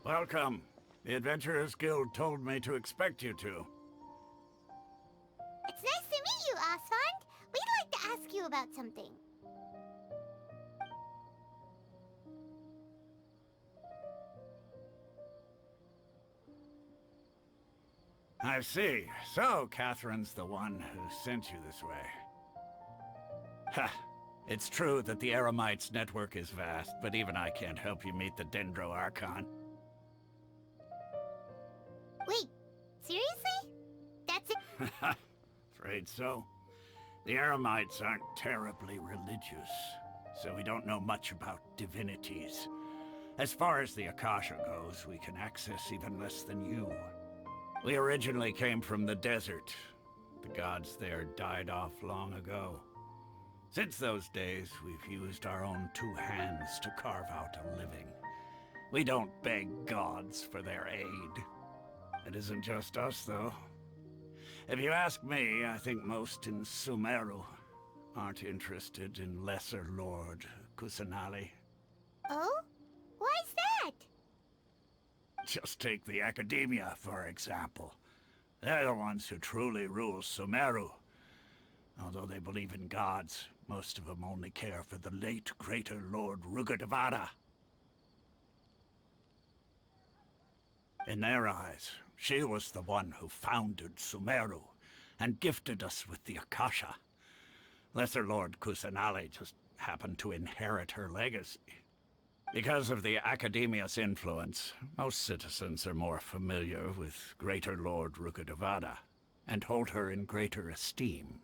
Welcome. The Adventurers Guild told me to expect you to. It's nice to meet you, Osfond. We'd like to ask you about something. I see. So, Catherine's the one who sent you this way. Ha! It's true that the Eremites' network is vast, but even I can't help you meet the Dendro Archon. Wait, seriously? That's it? Afraid so. The Eremites aren't terribly religious, so we don't know much about divinities. As far as the Akasha goes, we can access even less than you. We originally came from the desert. The gods there died off long ago. Since those days, we've used our own two hands to carve out a living. We don't beg gods for their aid. It isn't just us, though. If you ask me, I think most in Sumeru aren't interested in Lesser Lord Kusanali. Oh? Why's that? Just take the Academia, for example. They're the ones who truly rule Sumeru. Although they believe in gods, most of them only care for the late Greater Lord Rugadavada. In their eyes, she was the one who founded Sumeru and gifted us with the Akasha. Lesser Lord Kusanali just happened to inherit her legacy. Because of the Academia's influence, most citizens are more familiar with Greater Lord Rugadavada and hold her in greater esteem.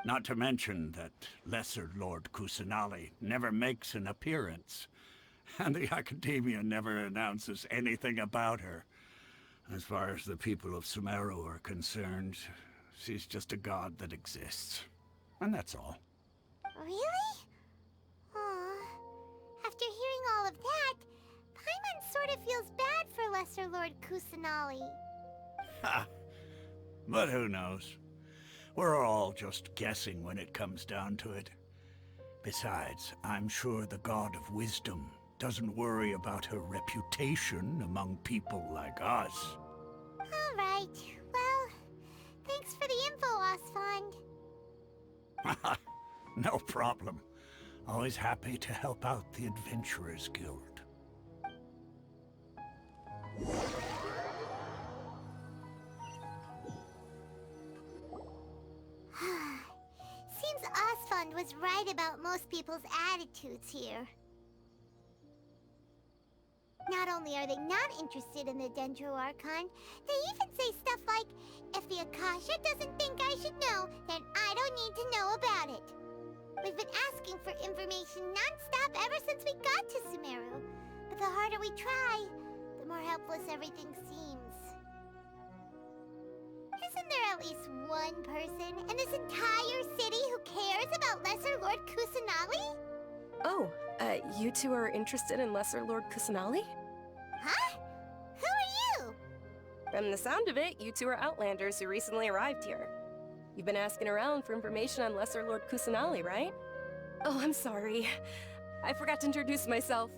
Not to mention that Lesser Lord Kusanali never makes an appearance, and the Academia never announces anything about her. As far as the people of Sumeru are concerned, she's just a god that exists. And that's all. Really? Aw. After hearing all of that, Paimon sort of feels bad for Lesser Lord Kusanali. Ha! But who knows? We're all just guessing when it comes down to it. Besides, I'm sure the God of Wisdom doesn't worry about her reputation among people like us. All right. Well, thanks for the info, Osfond. No problem. Always happy to help out the Adventurers Guild. Seems Osfond was right about most people's attitudes here. Not only are they not interested in the Dendro Archon, they even say stuff like, if the Akasha doesn't think I should know, then I don't need to know about it. We've been asking for information non-stop ever since we got to Sumeru, but the harder we try, the more helpless everything seems. Isn't there at least one person in this entire city who cares about Lesser Lord Kusanali? Oh, you two are interested in Lesser Lord Kusanali? Huh? Who are you? From the sound of it, you two are Outlanders who recently arrived here. You've been asking around for information on Lesser Lord Kusanali, right? Oh, I'm sorry. I forgot to introduce myself.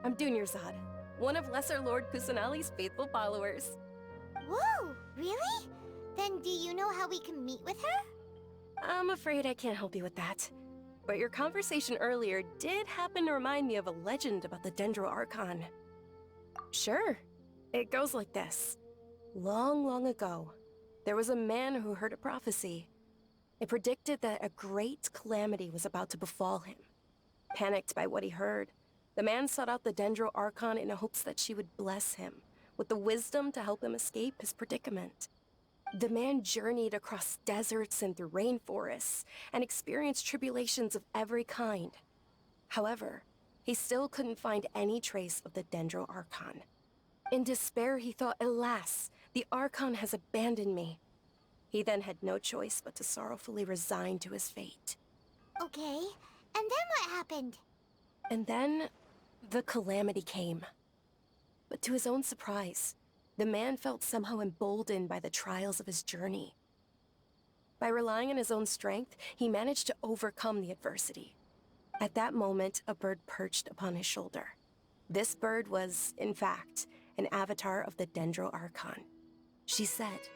I'm Dunyarzad, one of Lesser Lord Kusanali's faithful followers. Whoa, really? Then do you know how we can meet with her? I'm afraid I can't help you with that. But your conversation earlier did happen to remind me of a legend about the Dendro Archon. Sure. It goes like this. Long, long ago, there was a man who heard a prophecy. It predicted that a great calamity was about to befall him. Panicked by what he heard, the man sought out the Dendro Archon in hopes that she would bless him with the wisdom to help him escape his predicament. The man journeyed across deserts and through rainforests and experienced tribulations of every kind. However, he still couldn't find any trace of the Dendro Archon. In despair, he thought, alas, the Archon has abandoned me. He then had no choice but to sorrowfully resign to his fate. Okay, and then what happened? And then, the calamity came. But to his own surprise, the man felt somehow emboldened by the trials of his journey. By relying on his own strength, he managed to overcome the adversity. At that moment, a bird perched upon his shoulder. This bird was, in fact, an avatar of the Dendro Archon. She said,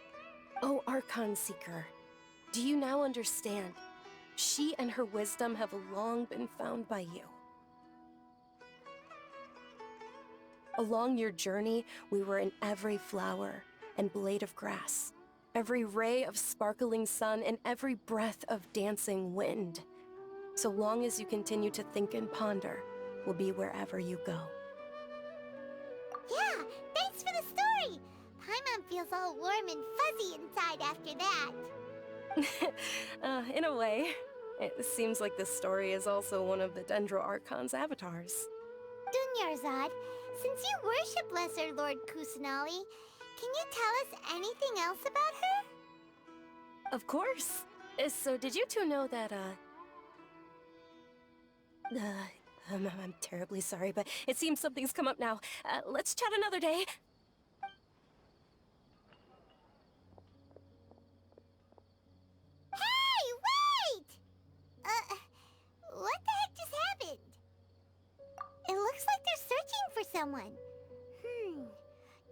"O Archon Seeker, do you now understand? She and her wisdom have long been found by you. Along your journey, we were in every flower and blade of grass, every ray of sparkling sun, and every breath of dancing wind. So long as you continue to think and ponder, we'll be wherever you go." Yeah, thanks for the story! Paimon feels all warm and fuzzy inside after that. In a way. It seems like this story is also one of the Dendro Archon's avatars. Dunyarzad, since you worship Lesser Lord Kusanali, can you tell us anything else about her? Of course. So did you two know that, I'm terribly sorry, but it seems something's come up now. Let's chat another day. Hey, wait! What the heck just happened? It looks like they're searching for someone.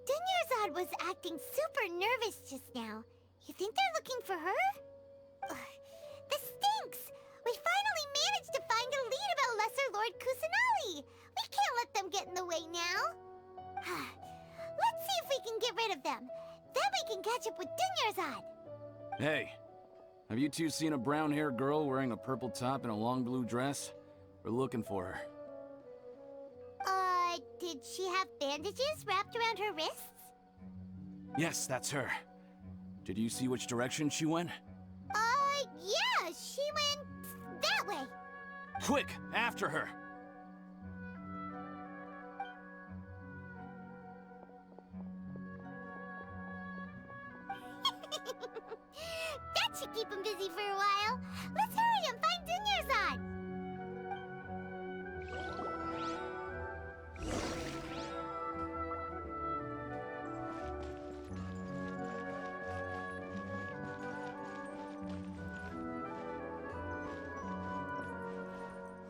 Dunyarzad was acting super nervous just now. You think they're looking for her? This stinks! We finally managed to find a lead about Lesser Lord Kusanali! We can't let them get in the way now! Let's see if we can get rid of them. Then we can catch up with Dunyarzad! Hey, have you two seen a brown-haired girl wearing a purple top and a long blue dress? We're looking for her. Did she have bandages wrapped around her wrists? Yes, that's her. Did you see which direction she went? Yeah, she went that way. Quick, after her! That should keep him busy for a while. Let's hurry and find Dunyarzad.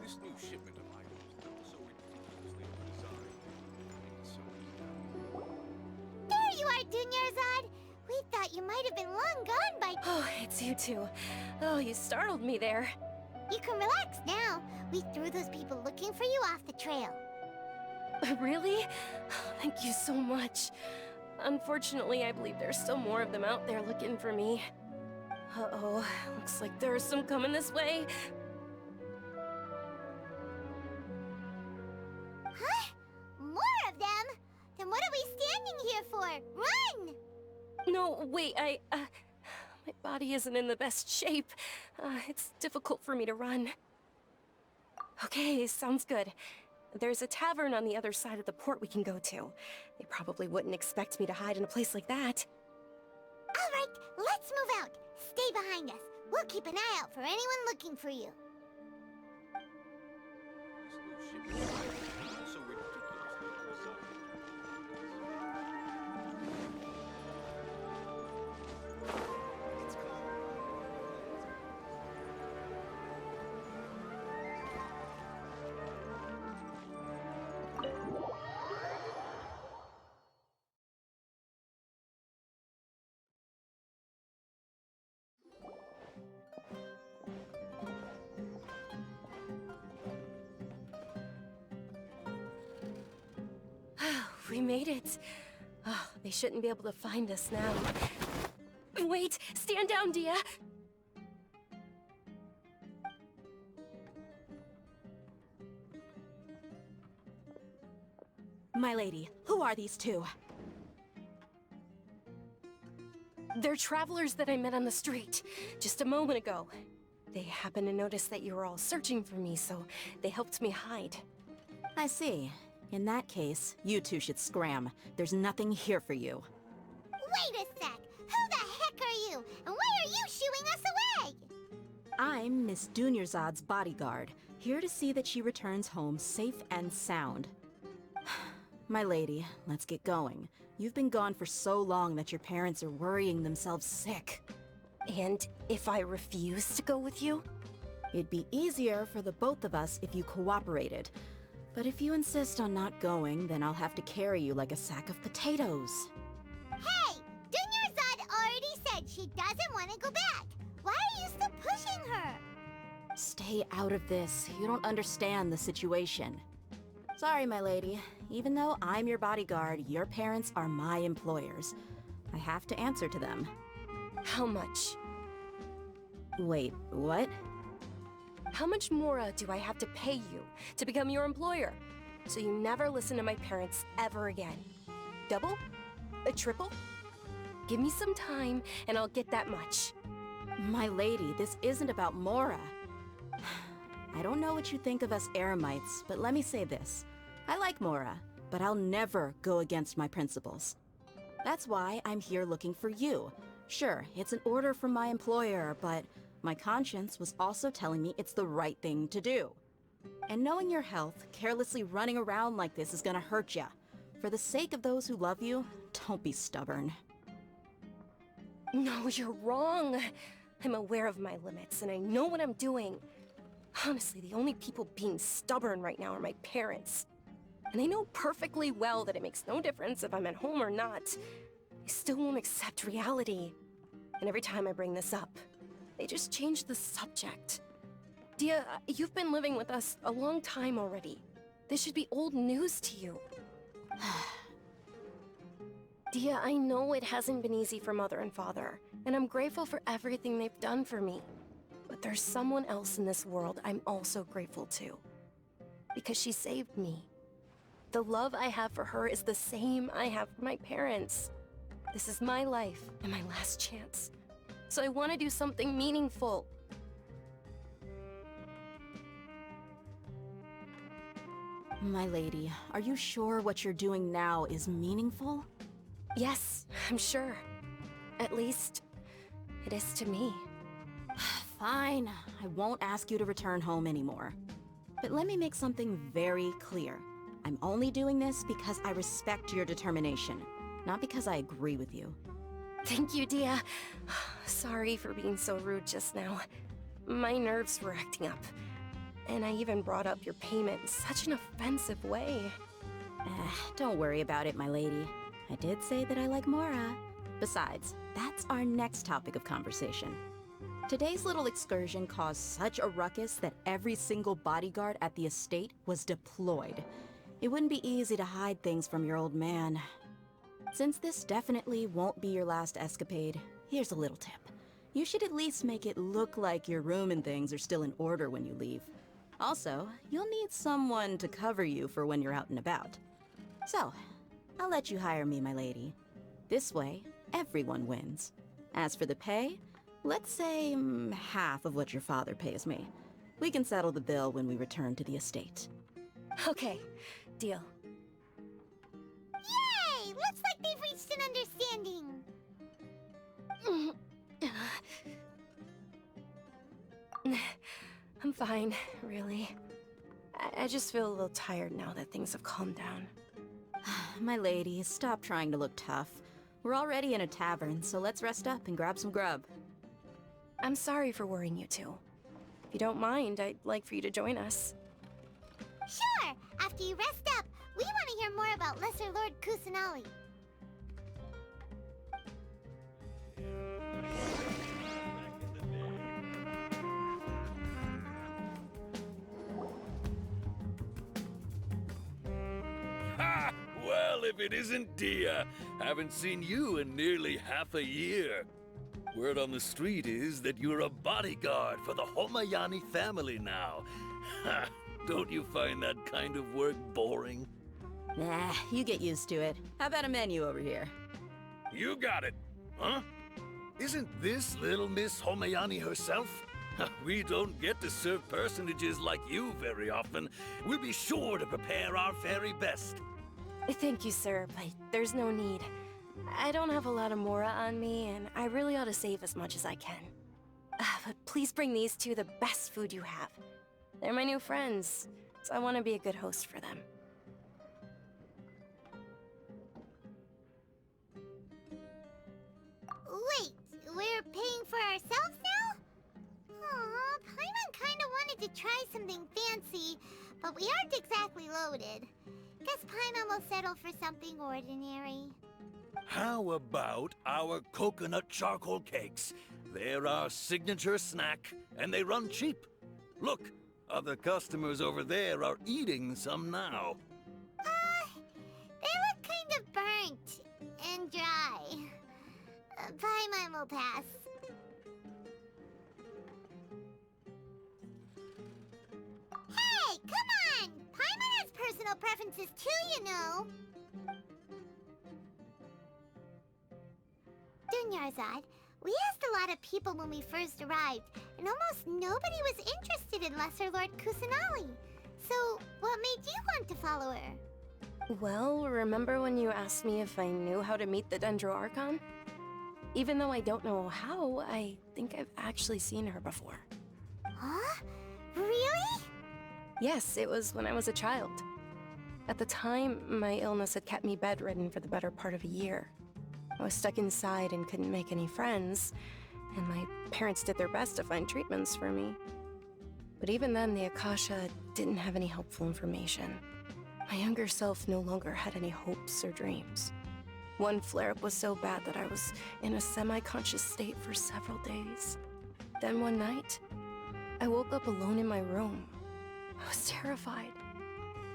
This new shipment of items so ridiculously designed. There you are, Dunyarzad. We thought you might have been long gone by... Oh, it's you two. Oh, you startled me there. You can relax now. We threw those people looking for you off the trail. Really? Thank you so much. Unfortunately, I believe there's still more of them out there looking for me. Uh-oh, looks like there's some coming this way. Huh? More of them? Then what are we standing here for? Run! No, wait, my body isn't in the best shape. It's difficult for me to run. Okay, sounds good. There's a tavern on the other side of the port we can go to. They probably wouldn't expect me to hide in a place like that. All right, let's move out. Stay behind us. We'll keep an eye out for anyone looking for you. This new shipment of items so ridiculously designed. We made it. Oh, they shouldn't be able to find us now. Wait! Stand down, Dia! My lady, who are these two? They're travelers that I met on the street just a moment ago. They happened to notice that you were all searching for me, so they helped me hide. I see. In that case, you two should scram. There's nothing here for you. Wait a sec! Who the heck are you? And why are you shooing us away? I'm Miss Dunyarzad's bodyguard, here to see that she returns home safe and sound. My lady, let's get going. You've been gone for so long that your parents are worrying themselves sick. And if I refuse to go with you? It'd be easier for the both of us if you cooperated. But if you insist on not going, then I'll have to carry you like a sack of potatoes. Hey! Dunyarzad already said she doesn't want to go back. Why are you still pushing her? Stay out of this. You don't understand the situation. Sorry, my lady. Even though I'm your bodyguard, your parents are my employers. I have to answer to them. How much? Wait, what? How much more do I have to pay you to become your employer? So you never listen to my parents ever again. Double? A triple? Give me some time and I'll get that much. My lady, this isn't about Mora. I don't know what you think of us Eremites, but let me say this. I like Mora, but I'll never go against my principles. That's why I'm here looking for you. Sure, it's an order from my employer, but my conscience was also telling me it's the right thing to do. And knowing your health, carelessly running around like this is gonna hurt ya. For the sake of those who love you, don't be stubborn. No, you're wrong. I'm aware of my limits and I know what I'm doing. Honestly, the only people being stubborn right now are my parents. And they know perfectly well that it makes no difference if I'm at home or not. They still won't accept reality. And every time I bring this up, they just change the subject. Dia, you've been living with us a long time already. This should be old news to you. Dia, I know it hasn't been easy for Mother and Father, and I'm grateful for everything they've done for me. But there's someone else in this world I'm also grateful to. Because she saved me. The love I have for her is the same I have for my parents. This is my life and my last chance. So I want to do something meaningful. My lady, are you sure what you're doing now is meaningful? Yes, I'm sure. At least, it is to me. Fine, I won't ask you to return home anymore. But let me make something very clear. I'm only doing this because I respect your determination, not because I agree with you. Thank you, Dia. Sorry for being so rude just now. My nerves were acting up. And I even brought up your payment in such an offensive way. Don't worry about it, my lady. I did say that I like Mora. Besides, that's our next topic of conversation. Today's little excursion caused such a ruckus that every single bodyguard at the estate was deployed. It wouldn't be easy to hide things from your old man. Since this definitely won't be your last escapade, here's a little tip. You should at least make it look like your room and things are still in order when you leave. Also, you'll need someone to cover you for when you're out and about. So, I'll let you hire me, my lady. This way, everyone wins. As for the pay, let's say half of what your father pays me. We can settle the bill when we return to the estate. Okay, deal. Yay! Looks like they've reached an understanding. I'm fine, really. I just feel a little tired now that things have calmed down. My lady, stop trying to look tough. We're already in a tavern, so let's rest up and grab some grub. I'm sorry for worrying you two. If you don't mind, I'd like for you to join us. Sure! After you rest up, we want to hear more about Lesser Lord Kusanali. Ha! Well, if it isn't Dia, haven't seen you in nearly half a year. Word on the street is that you're a bodyguard for the Homayani family now. Ha! Don't you find that kind of work boring? Nah, you get used to it. How about a menu over here? You got it, huh? Isn't this little Miss Homayani herself? We don't get to serve personages like you very often. We'll be sure to prepare our very best. Thank you, sir, but there's no need. I don't have a lot of Mora on me, and I really ought to save as much as I can. But please bring these two the best food you have. They're my new friends, so I want to be a good host for them. Wait, we're paying for ourselves now? Aw, Paimon kinda wanted to try something fancy, but we aren't exactly loaded. Guess Paimon will settle for something ordinary. How about our coconut charcoal cakes? They're our signature snack, and they run cheap. Look, other customers over there are eating some now. They look kind of burnt and dry. Paimon will pass. Hey, come on! Paimon has personal preferences too, you know. Dunyarzad, we asked a lot of people when we first arrived, and almost nobody was interested in Lesser Lord Kusanali. So, what made you want to follow her? Well, remember when you asked me if I knew how to meet the Dendro Archon? Even though I don't know how, I think I've actually seen her before. Huh? Really? Yes, it was when I was a child. At the time, my illness had kept me bedridden for the better part of a year. I was stuck inside and couldn't make any friends, and my parents did their best to find treatments for me. But even then, the Akasha didn't have any helpful information. My younger self no longer had any hopes or dreams. One flare-up was so bad that I was in a semi-conscious state for several days. Then one night, I woke up alone in my room. I was terrified.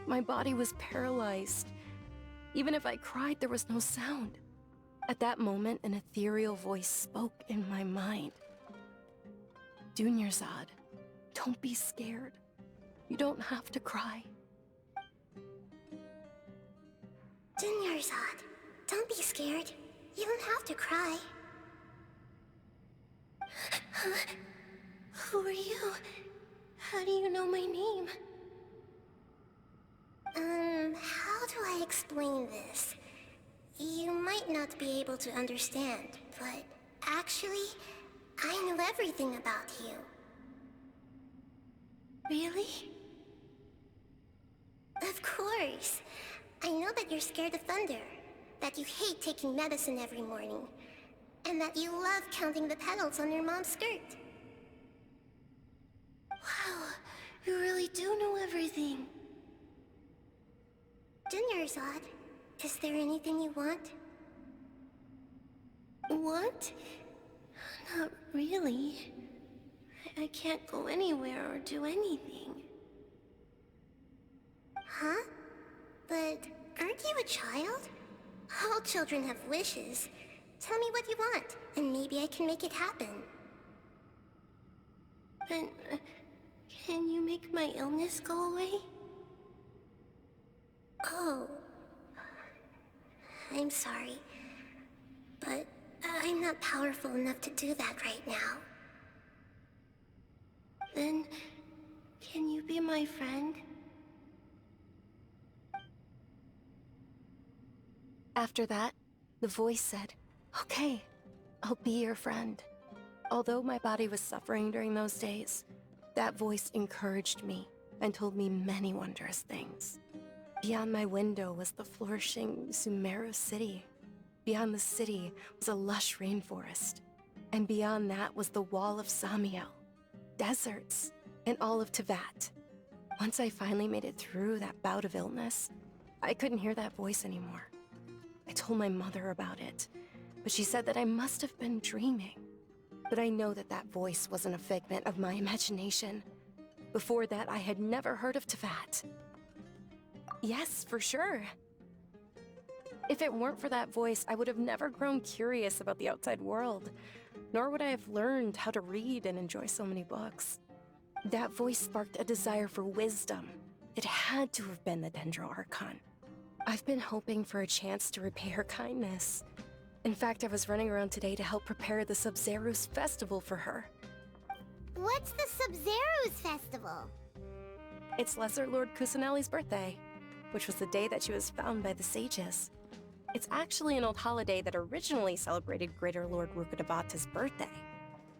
My body was paralyzed. Even if I cried, there was no sound. At that moment, an ethereal voice spoke in my mind. Dunyarzad, don't be scared. You don't have to cry. Dunyarzad, don't be scared. You don't have to cry. Who are you? How do you know my name? How do I explain this? You might not be able to understand, but actually, I know everything about you. Really? Of course. I know that you're scared of thunder, that you hate taking medicine every morning, and that you love counting the petals on your mom's skirt. Wow, you really do know everything. Dunyarzad, is there anything you want? What? Not really. I can't go anywhere or do anything. Huh? But aren't you a child? All children have wishes. Tell me what you want, and maybe I can make it happen. Then, can you make my illness go away? Oh. I'm sorry. But I'm not powerful enough to do that right now. Then, can you be my friend? After that, the voice said, "Okay, I'll be your friend." Although my body was suffering during those days, that voice encouraged me and told me many wondrous things. Beyond my window was the flourishing Sumeru city. Beyond the city was a lush rainforest. And beyond that was the wall of Samiel, deserts, and all of Teyvat. Once I finally made it through that bout of illness, I couldn't hear that voice anymore. I told my mother about it, but she said that I must have been dreaming. But I know that that voice wasn't a figment of my imagination. Before that, I had never heard of Teyvat. Yes, for sure. If it weren't for that voice, I would have never grown curious about the outside world, nor would I have learned how to read and enjoy so many books. That voice sparked a desire for wisdom. It had to have been the Dendro Archon. I've been hoping for a chance to repay her kindness. In fact, I was running around today to help prepare the Sub-Zerus festival for her. What's the Sub-Zerus festival? It's Lesser Lord Kusanali's birthday, which was the day that she was found by the sages. It's actually an old holiday that originally celebrated Greater Lord Rukkhadevata's birthday.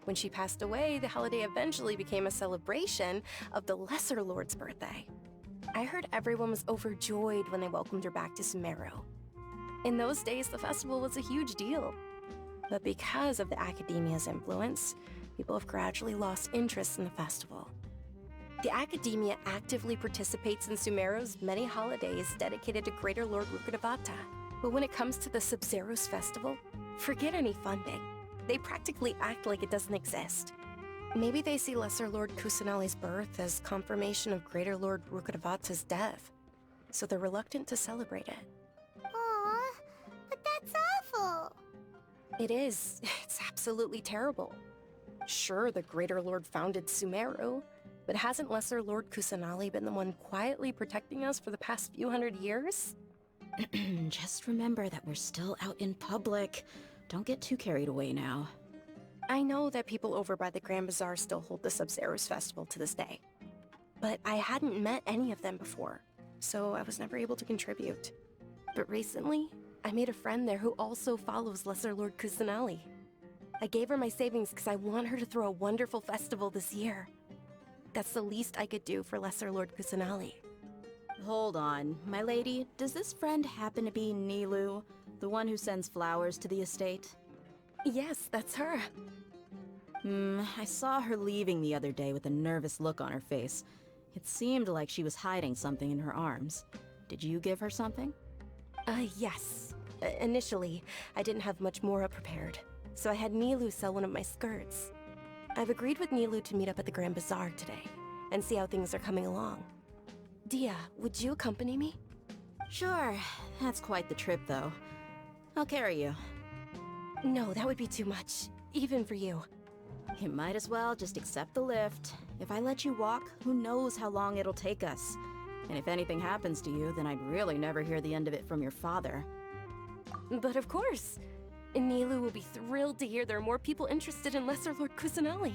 When she passed away, the holiday eventually became a celebration of the Lesser Lord's birthday. I heard everyone was overjoyed when they welcomed her back to Sumeru. In those days, the festival was a huge deal. But because of the academia's influence, people have gradually lost interest in the festival. The Academia actively participates in Sumeru's many holidays dedicated to Greater Lord Rukkhadevata. But when it comes to the Sub-Zero's festival, forget any funding. They practically act like it doesn't exist. Maybe they see Lesser Lord Kusanali's birth as confirmation of Greater Lord Rukkhadevata's death, so they're reluctant to celebrate it. Aw, but that's awful. It is. It's absolutely terrible. Sure, the Greater Lord founded Sumeru, but hasn't Lesser Lord Kusanali been the one quietly protecting us for the past few hundred years? Just remember that we're still out in public. Don't get too carried away now. I know that people over by the Grand Bazaar still hold the Sub-Zero's festival to this day, but I hadn't met any of them before, so I was never able to contribute. But recently, I made a friend there who also follows Lesser Lord Kusanali. I gave her my savings because I want her to throw a wonderful festival this year. That's the least I could do for Lesser Lord Kusanali. Hold on, my lady. Does this friend happen to be Nilou, the one who sends flowers to the estate? Yes, that's her. I saw her leaving the other day with a nervous look on her face. It seemed like she was hiding something in her arms. Did you give her something? Yes. Initially, I didn't have much Mora prepared, so I had Nilou sell one of my skirts. I've agreed with Nilou to meet up at the Grand Bazaar today, and see how things are coming along. Dia, would you accompany me? Sure. That's quite the trip, though. I'll carry you. No, that would be too much, even for you. You might as well just accept the lift. If I let you walk, who knows how long it'll take us. And if anything happens to you, then I'd really never hear the end of it from your father. But of course. Nilou will be thrilled to hear there are more people interested in Lesser Lord Kusanali.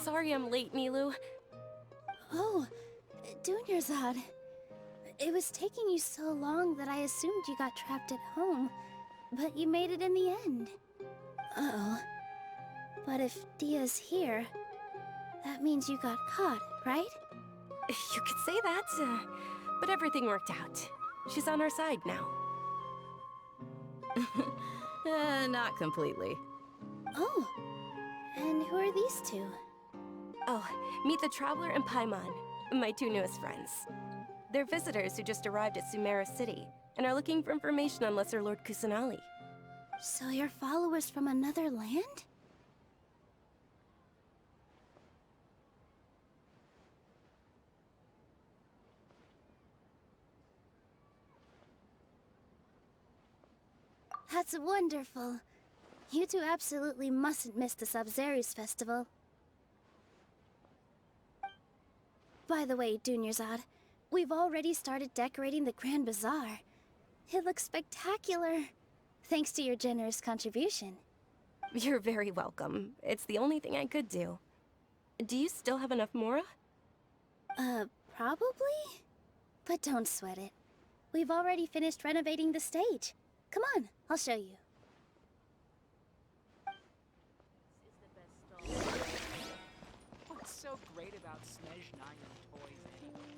Sorry I'm late, Nilou. Oh, Dunyarzad. It was taking you so long that I assumed you got trapped at home, but you made it in the end. Uh-oh. But if Dia's here, that means you got caught, right? You could say that, but everything worked out. She's on our side now. Not completely. Oh, and who are these two? Oh, meet the Traveler and Paimon, my two newest friends. They're visitors who just arrived at Sumeru City and are looking for information on Lesser Lord Kusanali. So you're followers from another land? That's wonderful. You two absolutely mustn't miss the Sub-Zero's festival. By the way, Dunyarzad, we've already started decorating the Grand Bazaar. It looks spectacular, thanks to your generous contribution. You're very welcome. It's the only thing I could do. Do you still have enough Mora? Probably? But don't sweat it. We've already finished renovating the stage. Come on, I'll show you. What's so great about Snezhnaya toys anyway?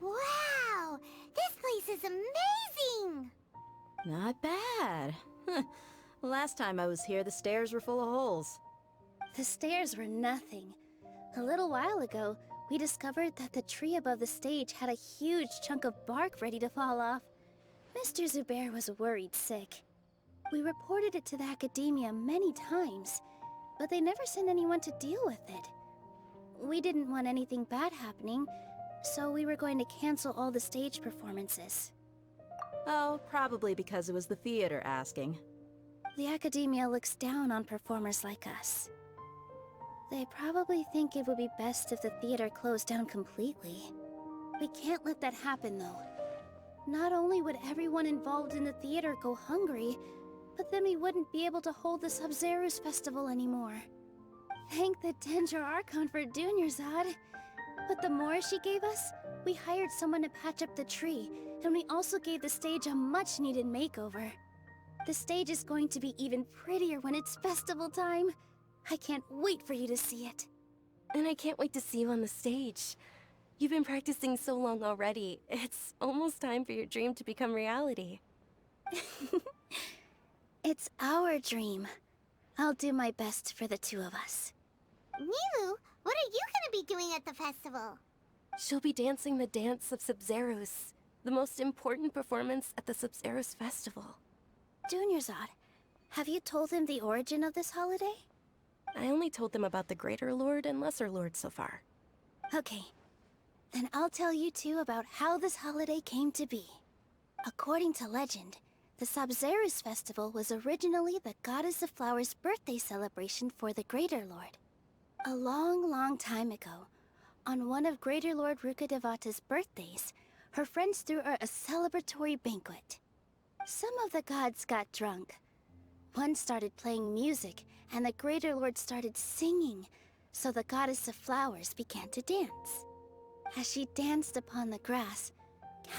Wow! This place is amazing! Not bad. Last time I was here, the stairs were full of holes. The stairs were nothing. A little while ago, we discovered that the tree above the stage had a huge chunk of bark ready to fall off. Mr. Zubair was worried sick. We reported it to the Academia many times, but they never sent anyone to deal with it. We didn't want anything bad happening, so we were going to cancel all the stage performances. Oh, probably because it was the theater asking. The Academia looks down on performers like us. They probably think it would be best if the theater closed down completely. We can't let that happen, though. Not only would everyone involved in the theater go hungry, but then we wouldn't be able to hold the Sub-Zero's festival anymore. Thank the Dendro Archon for Dunyarzad. With the Mora she gave us, we hired someone to patch up the tree, and we also gave the stage a much-needed makeover. The stage is going to be even prettier when it's festival time. I can't wait for you to see it. And I can't wait to see you on the stage. You've been practicing so long already. It's almost time for your dream to become reality. It's our dream. I'll do my best for the two of us. Nilu, what are you gonna be doing at the festival? She'll be dancing the dance of Sabzerus, the most important performance at the Sabzerus festival. Dunyarzad, have you told him the origin of this holiday? I only told them about the Greater Lord and Lesser Lord so far. Okay, then I'll tell you two about how this holiday came to be. According to legend, the Sabzerus festival was originally the Goddess of Flowers' birthday celebration for the Greater Lord. A long, long time ago, on one of Greater Lord Rukkhadevata's birthdays, her friends threw her a celebratory banquet. Some of the gods got drunk. One started playing music, and the Greater Lord started singing, so the Goddess of Flowers began to dance. As she danced upon the grass,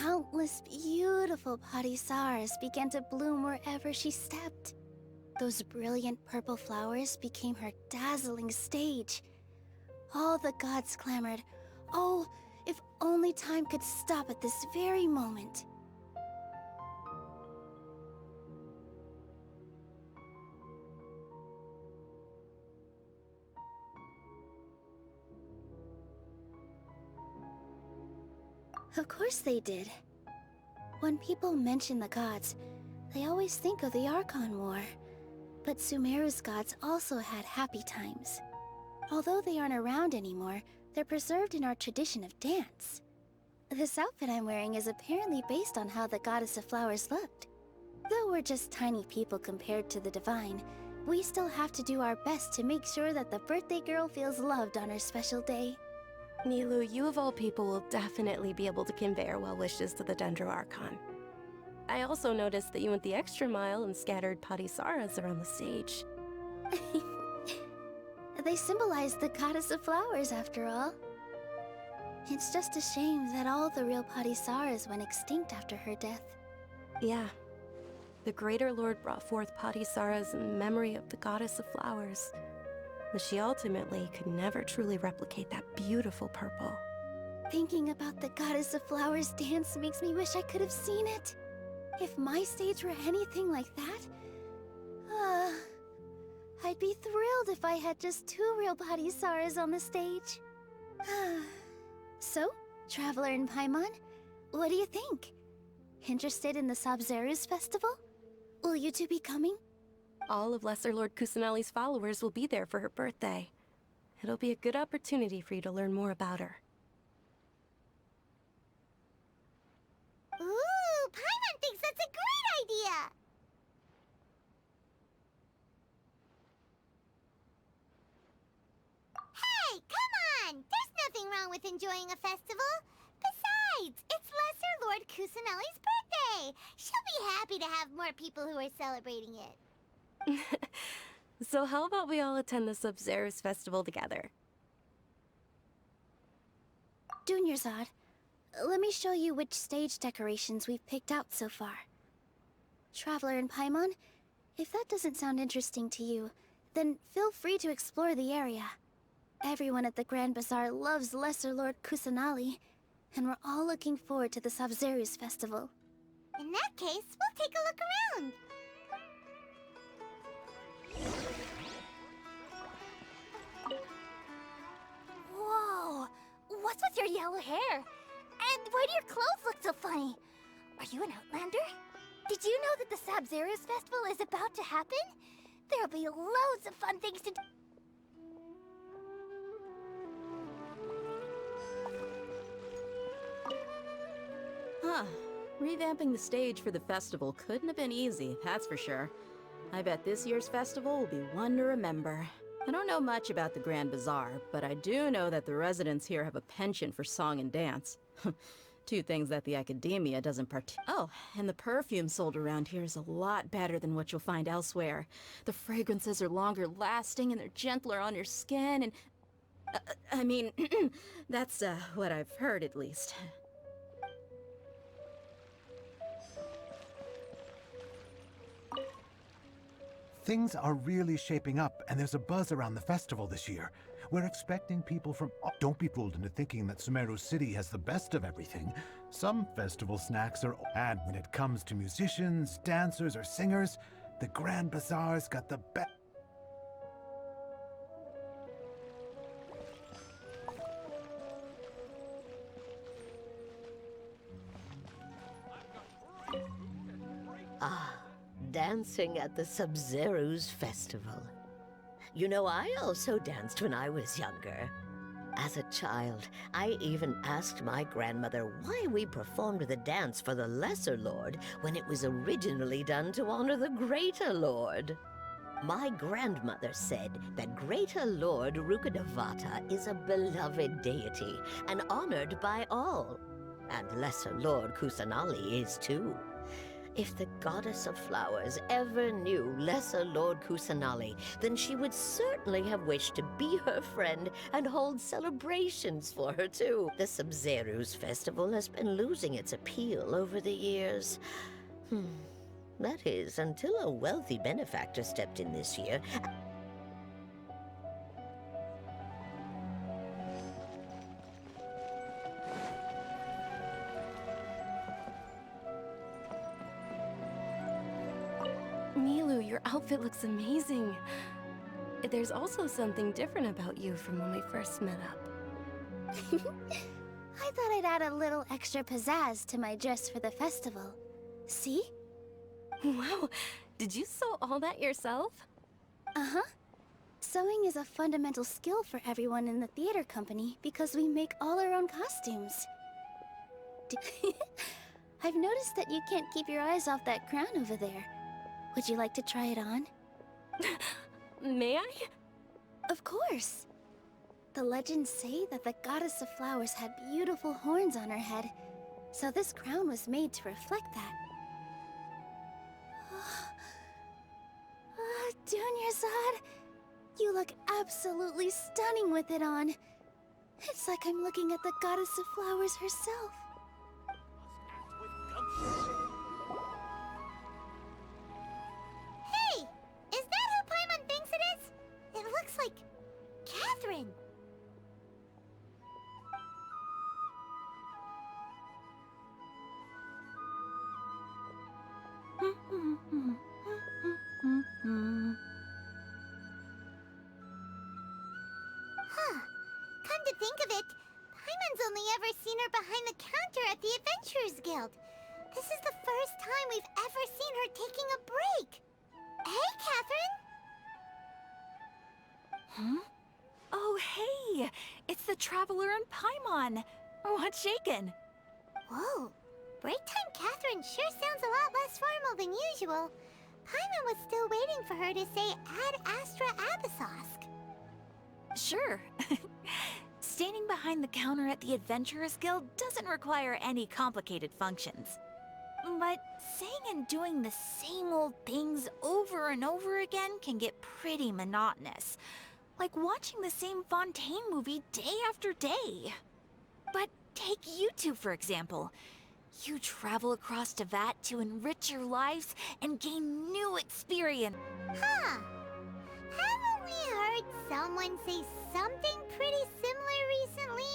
countless beautiful parisaras began to bloom wherever she stepped. Those brilliant purple flowers became her dazzling stage. All the gods clamored, "Oh, if only time could stop at this very moment." Of course they did. When people mention the gods, they always think of the Archon War. But Sumeru's gods also had happy times. Although they aren't around anymore, they're preserved in our tradition of dance. This outfit I'm wearing is apparently based on how the Goddess of Flowers looked. Though we're just tiny people compared to the Divine, we still have to do our best to make sure that the birthday girl feels loved on her special day. Nilu, you of all people will definitely be able to convey our well wishes to the Dendro Archon. I also noticed that you went the extra mile and scattered Padisaras around the stage. They symbolize the Goddess of Flowers, after all. It's just a shame that all the real Padisaras went extinct after her death. Yeah. The Greater Lord brought forth Padisaras in memory of the Goddess of Flowers, but she ultimately could never truly replicate that beautiful purple. Thinking about the Goddess of Flowers dance makes me wish I could have seen it. If my stage were anything like that, I'd be thrilled if I had just two real Padisaras on the stage. So, Traveler and Paimon, what do you think? Interested in the Sabzerus festival? Will you two be coming? All of Lesser Lord Kusanali's followers will be there for her birthday. It'll be a good opportunity for you to learn more about her. Ooh, Paimon thinks that's a great idea! Hey, come on! There's nothing wrong with enjoying a festival. Besides, it's Lesser Lord Kusanali's birthday. She'll be happy to have more people who are celebrating it. So how about we all attend the Sabzerus festival together? Dunyarzad, let me show you which stage decorations we've picked out so far. Traveler and Paimon, if that doesn't sound interesting to you, then feel free to explore the area. Everyone at the Grand Bazaar loves Lesser Lord Kusanali, and we're all looking forward to the Sabzerus festival. In that case, we'll take a look around. Whoa! What's with your yellow hair? And why do your clothes look so funny? Are you an Outlander? Did you know that the Sabzerus festival is about to happen? There'll be loads of fun things to do. Huh. Revamping the stage for the festival couldn't have been easy, that's for sure. I bet this year's festival will be one to remember. I don't know much about the Grand Bazaar, but I do know that the residents here have a penchant for song and dance. Two things that the academia doesn't Oh, and the perfume sold around here is a lot better than what you'll find elsewhere. The fragrances are longer lasting and they're gentler on your skin and... I mean, that's what I've heard at least. Things are really shaping up, and there's a buzz around the festival this year. We're expecting people from... Don't be fooled into thinking that Sumeru City has the best of everything. Some festival snacks are... And when it comes to musicians, dancers, or singers, the Grand Bazaar's got the best... Dancing at the Sub-Zero's festival. You know, I also danced when I was younger. As a child, I even asked my grandmother why we performed the dance for the Lesser Lord when it was originally done to honor the Greater Lord. My grandmother said that Greater Lord Rukkhadevata is a beloved deity and honored by all. And Lesser Lord Kusanali is too. If the goddess of flowers ever knew Lesser Lord Kusanali, then she would certainly have wished to be her friend and hold celebrations for her too. The Sub-Zero's festival has been losing its appeal over the years. That is, until a wealthy benefactor stepped in this year. Milu, your outfit looks amazing. There's also something different about you from when we first met up. I thought I'd add a little extra pizzazz to my dress for the festival. See? Wow, did you sew all that yourself? Uh-huh. Sewing is a fundamental skill for everyone in the theater company because we make all our own costumes. I've noticed that you can't keep your eyes off that crown over there. Would you like to try it on? May I? Of course. The legends say that the goddess of flowers had beautiful horns on her head, so this crown was made to reflect that. Dunyarzad, you look absolutely stunning with it on. It's like I'm looking at the goddess of flowers herself. Hey! Is that who Paimon thinks it is? It looks like Catherine. Huh. Come to think of it, Paimon's only ever seen her behind the counter at the Adventurers Guild. This is the first time we've ever seen her taking a break. Hey, Catherine! Huh? Oh, hey! It's the Traveler and Paimon! What's shaken? Whoa. Break time Catherine sure sounds a lot less formal than usual. Paimon was still waiting for her to say Ad Astra Abyssosque. Sure. Standing behind the counter at the Adventurers Guild doesn't require any complicated functions. But saying and doing the same old things over and over again can get pretty monotonous. Like watching the same Fontaine movie day after day. But take you two, for example. You travel across Tevat to enrich your lives and gain new experience. Huh. Haven't we heard someone say something pretty similar recently?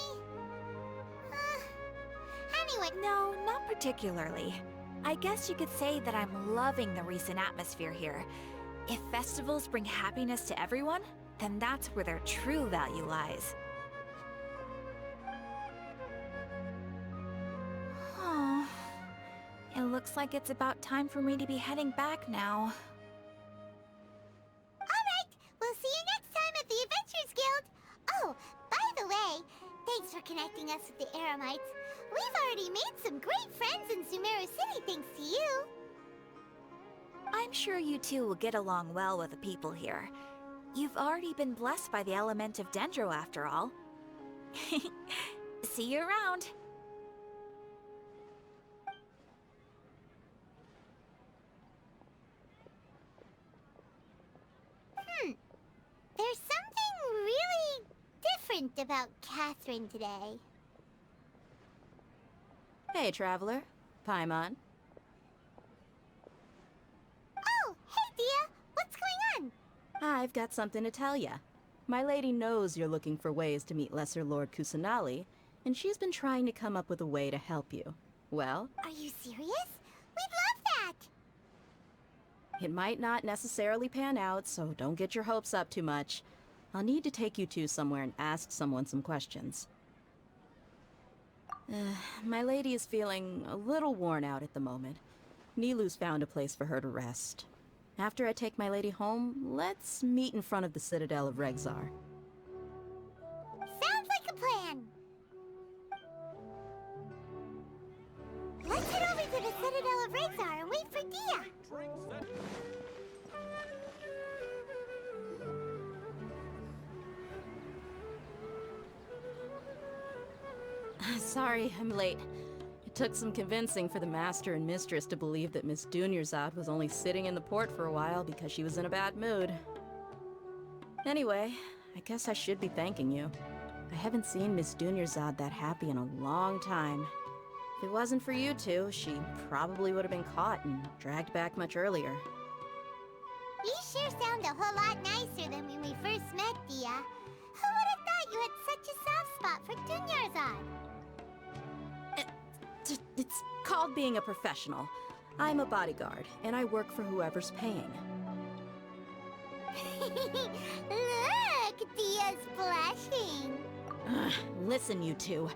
Anyway... No, not particularly. I guess you could say that I'm loving the recent atmosphere here. If festivals bring happiness to everyone, then that's where their true value lies. Oh, it looks like it's about time for me to be heading back now. Alright, we'll see you next time at the Adventurers Guild. Oh, by the way, thanks for connecting us with the Eremites. We've already made some great friends in Sumeru City thanks to you. I'm sure you two will get along well with the people here. You've already been blessed by the element of Dendro after all. See you around. There's something really different about Catherine today. Hey, Traveler. Paimon. Oh, hey, Dia. What's going I've got something to tell ya. My lady knows you're looking for ways to meet Lesser Lord Kusanali, and she's been trying to come up with a way to help you. Well? Are you serious? We'd love that! It might not necessarily pan out, so don't get your hopes up too much. I'll need to take you two somewhere and ask someone some questions. My lady is feeling a little worn out at the moment. Nilu's found a place for her to rest. After I take my lady home, let's meet in front of the Citadel of Regzar. Sounds like a plan! Let's head over to the Citadel of Regzar and wait for Dia! Sorry, I'm late. It took some convincing for the Master and Mistress to believe that Miss Dunyarzad was only sitting in the port for a while because she was in a bad mood. Anyway, I guess I should be thanking you. I haven't seen Miss Dunyarzad that happy in a long time. If it wasn't for you two, she probably would have been caught and dragged back much earlier. You sure sound a whole lot nicer than when we first met, Dia. Who would have thought you had such a soft spot for Dunyarzad? It's called being a professional. I'm a bodyguard, and I work for whoever's paying. Look, Dia's blushing. Listen, you two.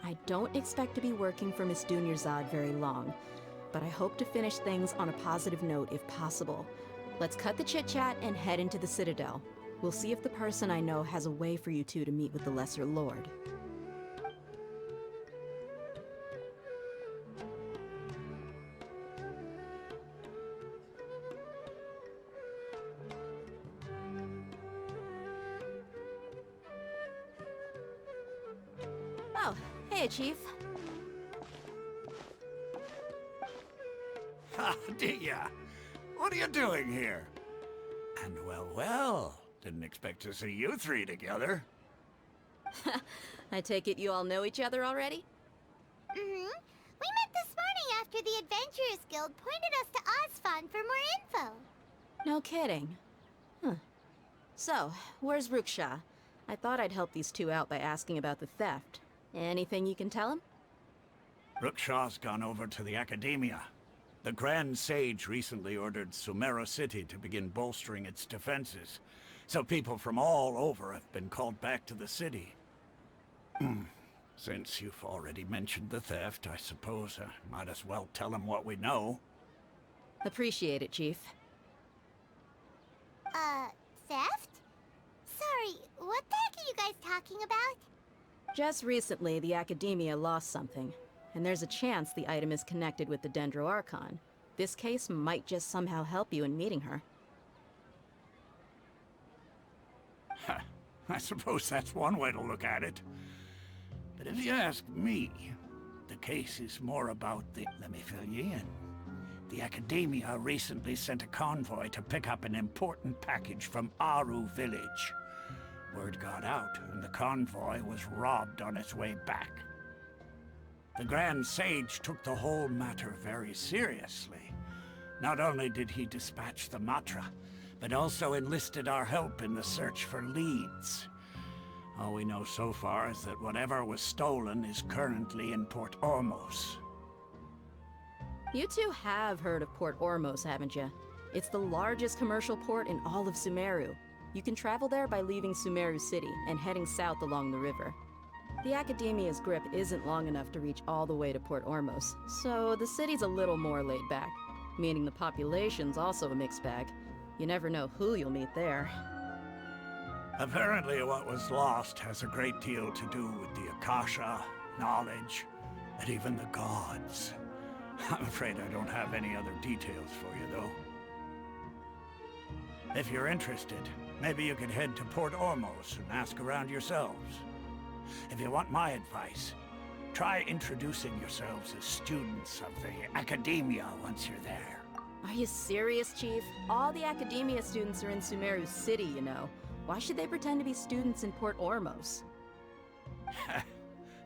I don't expect to be working for Miss Dunyarzad very long, but I hope to finish things on a positive note if possible. Let's cut the chit-chat and head into the Citadel. We'll see if the person I know has a way for you two to meet with the Lesser Lord. Oh, hey, Chief. Ah, Dia, what are you doing here? And well, didn't expect to see you three together. I take it you all know each other already? Mm-hmm. We met this morning after the Adventurers Guild pointed us to Osfon for more info. No kidding. Huh. So, where's Ruksha? I thought I'd help these two out by asking about the theft. Anything you can tell him? Ruksha's gone over to the Academia. The Grand Sage recently ordered Sumeru City to begin bolstering its defenses, so people from all over have been called back to the city. Since you've already mentioned the theft, I suppose I might as well tell him what we know. Appreciate it, Chief. Theft? Sorry, what the heck are you guys talking about? Just recently, the Academia lost something, and there's a chance the item is connected with the Dendro Archon. This case might just somehow help you in meeting her. I suppose that's one way to look at it. But if you ask me, the case is more about the... Let me fill you in. The Academia recently sent a convoy to pick up an important package from Aru village. Word got out, and the convoy was robbed on its way back. The Grand Sage took the whole matter very seriously. Not only did he dispatch the Matra, but also enlisted our help in the search for leads. All we know so far is that whatever was stolen is currently in Port Ormos. You two have heard of Port Ormos, haven't you? It's the largest commercial port in all of Sumeru. You can travel there by leaving Sumeru City and heading south along the river. The Academia's grip isn't long enough to reach all the way to Port Ormos, so the city's a little more laid back, meaning the population's also a mixed bag. You never know who you'll meet there. Apparently what was lost has a great deal to do with the Akasha, knowledge, and even the gods. I'm afraid I don't have any other details for you, though. If you're interested, maybe you could head to Port Ormos and ask around yourselves. If you want my advice, try introducing yourselves as students of the Academia once you're there. Are you serious, Chief? All the Academia students are in Sumeru City, you know. Why should they pretend to be students in Port Ormos?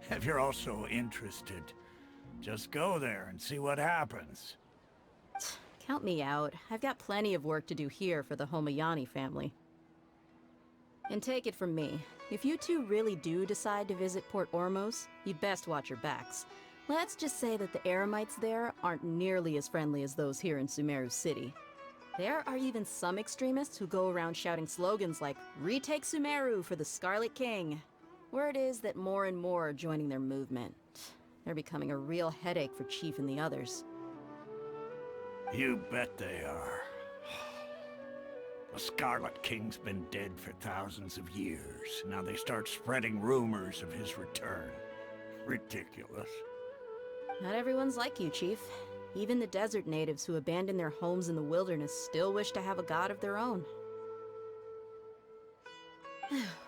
If you're also interested, just go there and see what happens. Count me out. I've got plenty of work to do here for the Homayani family. And take it from me, if you two really do decide to visit Port Ormos, you'd best watch your backs. Let's just say that the Eremites there aren't nearly as friendly as those here in Sumeru City. There are even some extremists who go around shouting slogans like, "Retake Sumeru for the Scarlet King." Word is that more and more are joining their movement. They're becoming a real headache for Chief and the others. You bet they are. The Scarlet King's been dead for thousands of years. Now they start spreading rumors of his return. Ridiculous. Not everyone's like you, Chief. Even the desert natives who abandoned their homes in the wilderness still wish to have a god of their own.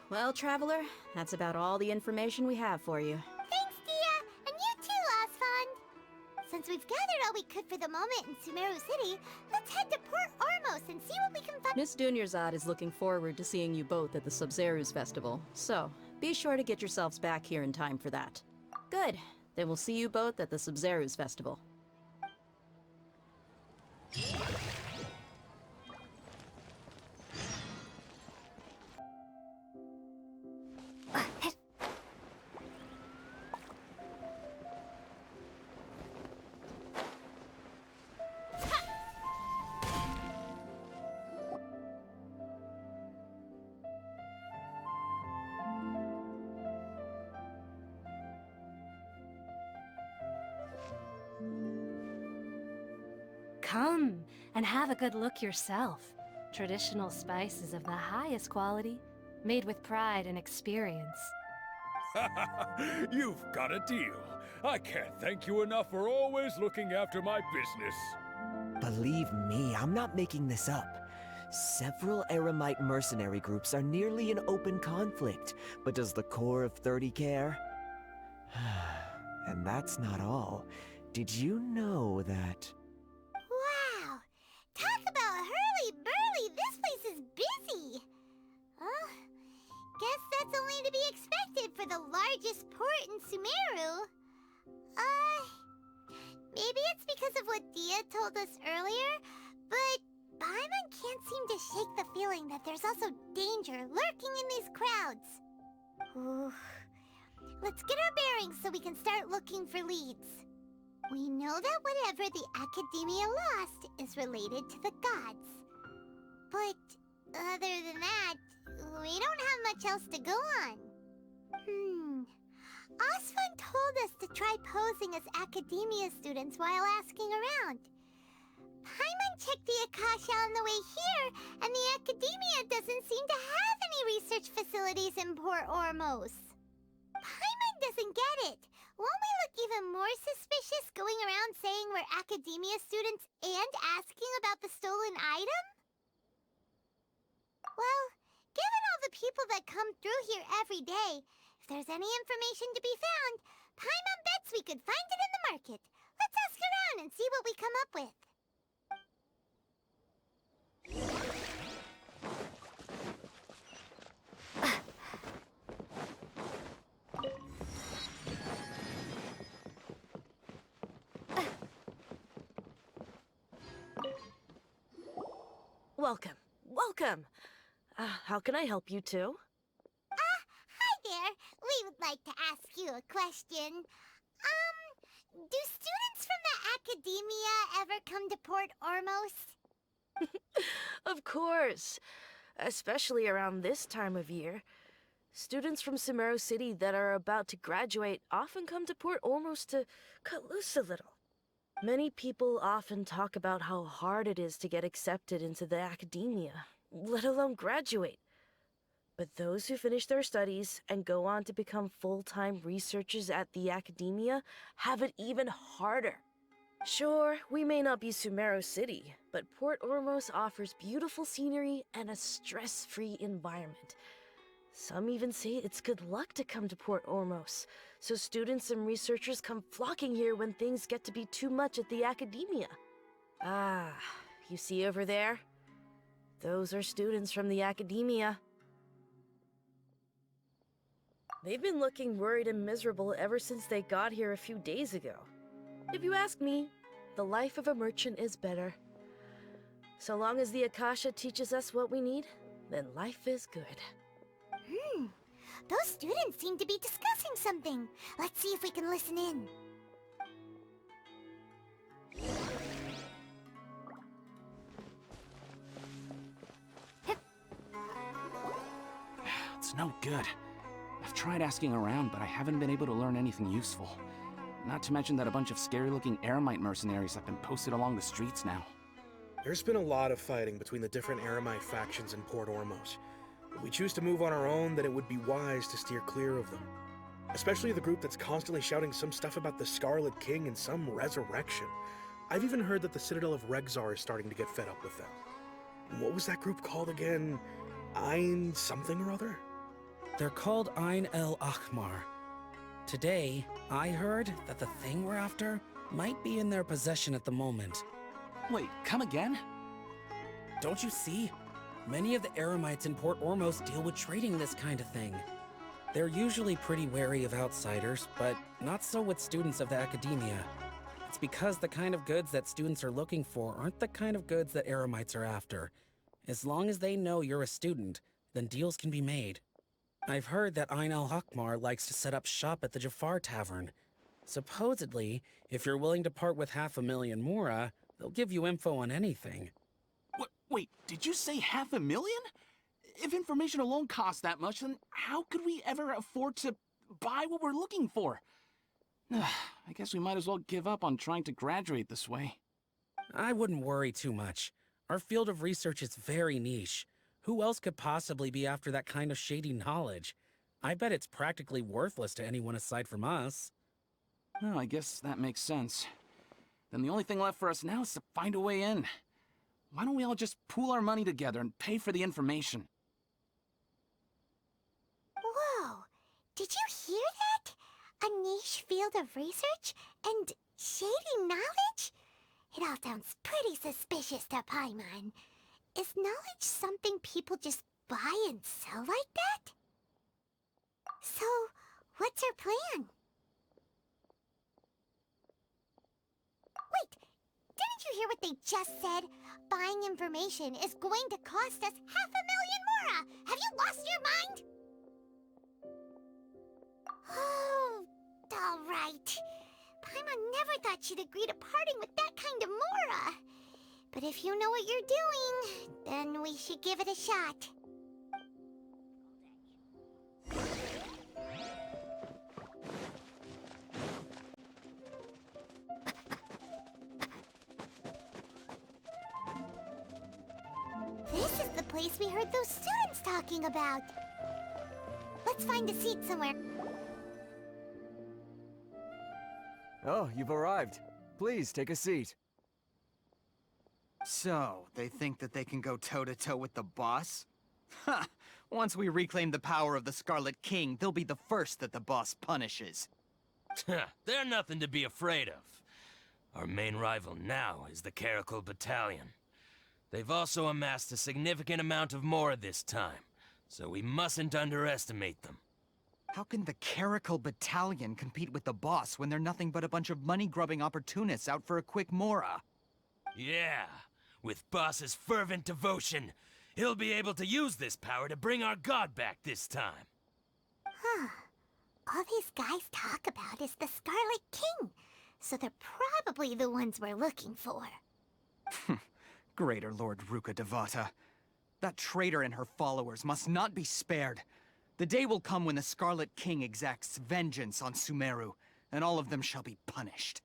Well, Traveler, that's about all the information we have for you. Thanks, Dia! And you too, Osfond! Since we've gathered all we could for the moment in Sumeru City, let's head to Port Ormos and see what we can find. Miss Dunyarzad is looking forward to seeing you both at the Sub-Zeru's festival, so be sure to get yourselves back here in time for that. Good. Then we'll see you both at the Sub-Zeru's festival. Come and have a good look yourself. Traditional spices of the highest quality, made with pride and experience. You've got a deal. I can't thank you enough for always looking after my business. Believe me, I'm not making this up. Several Eremite mercenary groups are nearly in open conflict, but does the core of 30 care? And that's not all. Did you know that... Wow! Talk about hurly-burly! This place is busy! Guess that's only to be expected for the largest port in Sumeru. Maybe it's because of what Dia told us earlier, but Paimon can't seem to shake the feeling that there's also danger lurking in these crowds. Ooh. Let's get our bearings so we can start looking for leads. We know that whatever the Academia lost is related to the gods. But other than that, we don't have much else to go on. Osfund told us to try posing as Academia students while asking around. Paimon checked the Akasha on the way here, and the Academia doesn't seem to have any research facilities in Port Ormos. Paimon doesn't get it. Won't we look even more suspicious going around saying we're Academia students and asking about the stolen item? Well, given all the people that come through here every day, if there's any information to be found, Paimon bets we could find it in the market. Let's ask around and see what we come up with. Welcome. Welcome. How can I help you two? Hi there. We would like to ask you a question. Do students from the Academia ever come to Port Ormos? Of course. Especially around this time of year. Students from Sumeru City that are about to graduate often come to Port Ormos to cut loose a little. Many people often talk about how hard it is to get accepted into the Academia, let alone graduate. But those who finish their studies and go on to become full-time researchers at the Academia have it even harder. Sure, we may not be Sumeru City, but Port Ormos offers beautiful scenery and a stress-free environment. Some even say it's good luck to come to Port Ormos, so students and researchers come flocking here when things get to be too much at the Academia. Ah, you see over there? Those are students from the Academia. They've been looking worried and miserable ever since they got here a few days ago. If you ask me, the life of a merchant is better. So long as the Akasha teaches us what we need, then life is good. Those students seem to be discussing something. Let's see if we can listen in. It's no good. I've tried asking around, but I haven't been able to learn anything useful. Not to mention that a bunch of scary-looking Eremite mercenaries have been posted along the streets now. There's been a lot of fighting between the different Eremite factions in Port Ormos. If we choose to move on our own, then it would be wise to steer clear of them. Especially the group that's constantly shouting some stuff about the Scarlet King and some resurrection. I've even heard that the Citadel of Regzar is starting to get fed up with them. What was that group called again? Ein something or other? They're called Ein el Ahmar. Today, I heard that the thing we're after might be in their possession at the moment. Wait, come again? Don't you see? Many of the Eremites in Port Ormos deal with trading this kind of thing. They're usually pretty wary of outsiders, but not so with students of the academia. It's because the kind of goods that students are looking for aren't the kind of goods that Eremites are after. As long as they know you're a student, then deals can be made. I've heard that Ein al-Hakmar likes to set up shop at the Jafar Tavern. Supposedly, if you're willing to part with 500,000 mora, they'll give you info on anything. Wait, did you say 500,000? If information alone costs that much, then how could we ever afford to buy what we're looking for? I guess we might as well give up on trying to graduate this way. I wouldn't worry too much. Our field of research is very niche. Who else could possibly be after that kind of shady knowledge? I bet it's practically worthless to anyone aside from us. Well, I guess that makes sense. Then the only thing left for us now is to find a way in. Why don't we all just pool our money together and pay for the information? Whoa! Did you hear that? A niche field of research? And shady knowledge? It all sounds pretty suspicious to Paimon. Is knowledge something people just buy and sell like that? So, what's our plan? Wait, didn't you hear what they just said? Buying information is going to cost us 500,000 mora! Have you lost your mind? Oh, all right. Paimon never thought she'd agree to parting with that kind of mora. But if you know what you're doing, then we should give it a shot. This is the place we heard those students talking about. Let's find a seat somewhere. Oh, you've arrived. Please, take a seat. So, they think that they can go toe-to-toe with the boss? Ha! Once we reclaim the power of the Scarlet King, they'll be the first that the boss punishes. They're nothing to be afraid of. Our main rival now is the Caracal Battalion. They've also amassed a significant amount of mora this time, so we mustn't underestimate them. How can the Caracal Battalion compete with the boss when they're nothing but a bunch of money-grubbing opportunists out for a quick mora? Yeah, with boss's fervent devotion, he'll be able to use this power to bring our god back this time. Huh. All these guys talk about is the Scarlet King, so they're probably the ones we're looking for. Greater Lord Ruka Devata. That traitor and her followers must not be spared. The day will come when the Scarlet King exacts vengeance on Sumeru, and all of them shall be punished.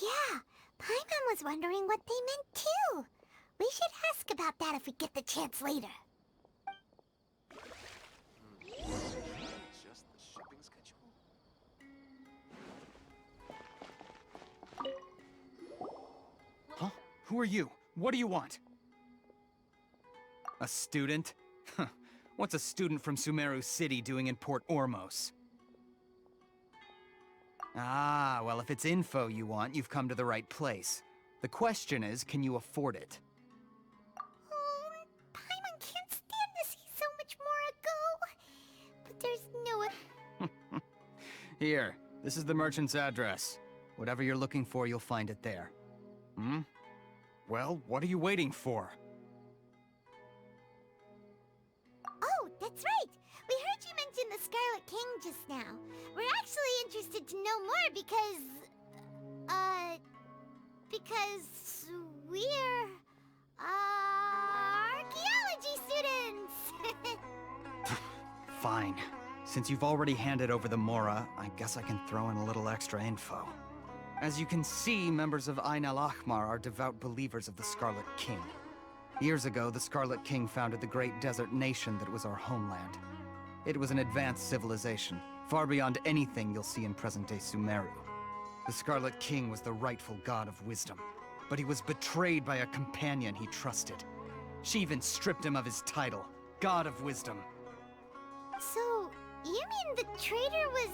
Yeah, Paimon was wondering what they meant too. We should ask about that if we get the chance later. Just the shipping schedule? Huh? Who are you? What do you want? A student? What's a student from Sumeru City doing in Port Ormos? Ah, well, if it's info you want, you've come to the right place. The question is, can you afford it? Oh, Paimon can't stand to see so much more go. But there's no... Here, this is the merchant's address. Whatever you're looking for, you'll find it there. Hmm? Well, what are you waiting for? Oh, that's right! We heard you mention the Scarlet King just now. We're actually interested to know more because we're, archaeology students! Fine. Since you've already handed over the Mora, I guess I can throw in a little extra info. As you can see, members of Ain al-Ahmar are devout believers of the Scarlet King. Years ago, the Scarlet King founded the great desert nation that was our homeland. It was an advanced civilization, far beyond anything you'll see in present-day Sumeru. The Scarlet King was the rightful god of wisdom, but he was betrayed by a companion he trusted. She even stripped him of his title, God of Wisdom. So, you mean the traitor was...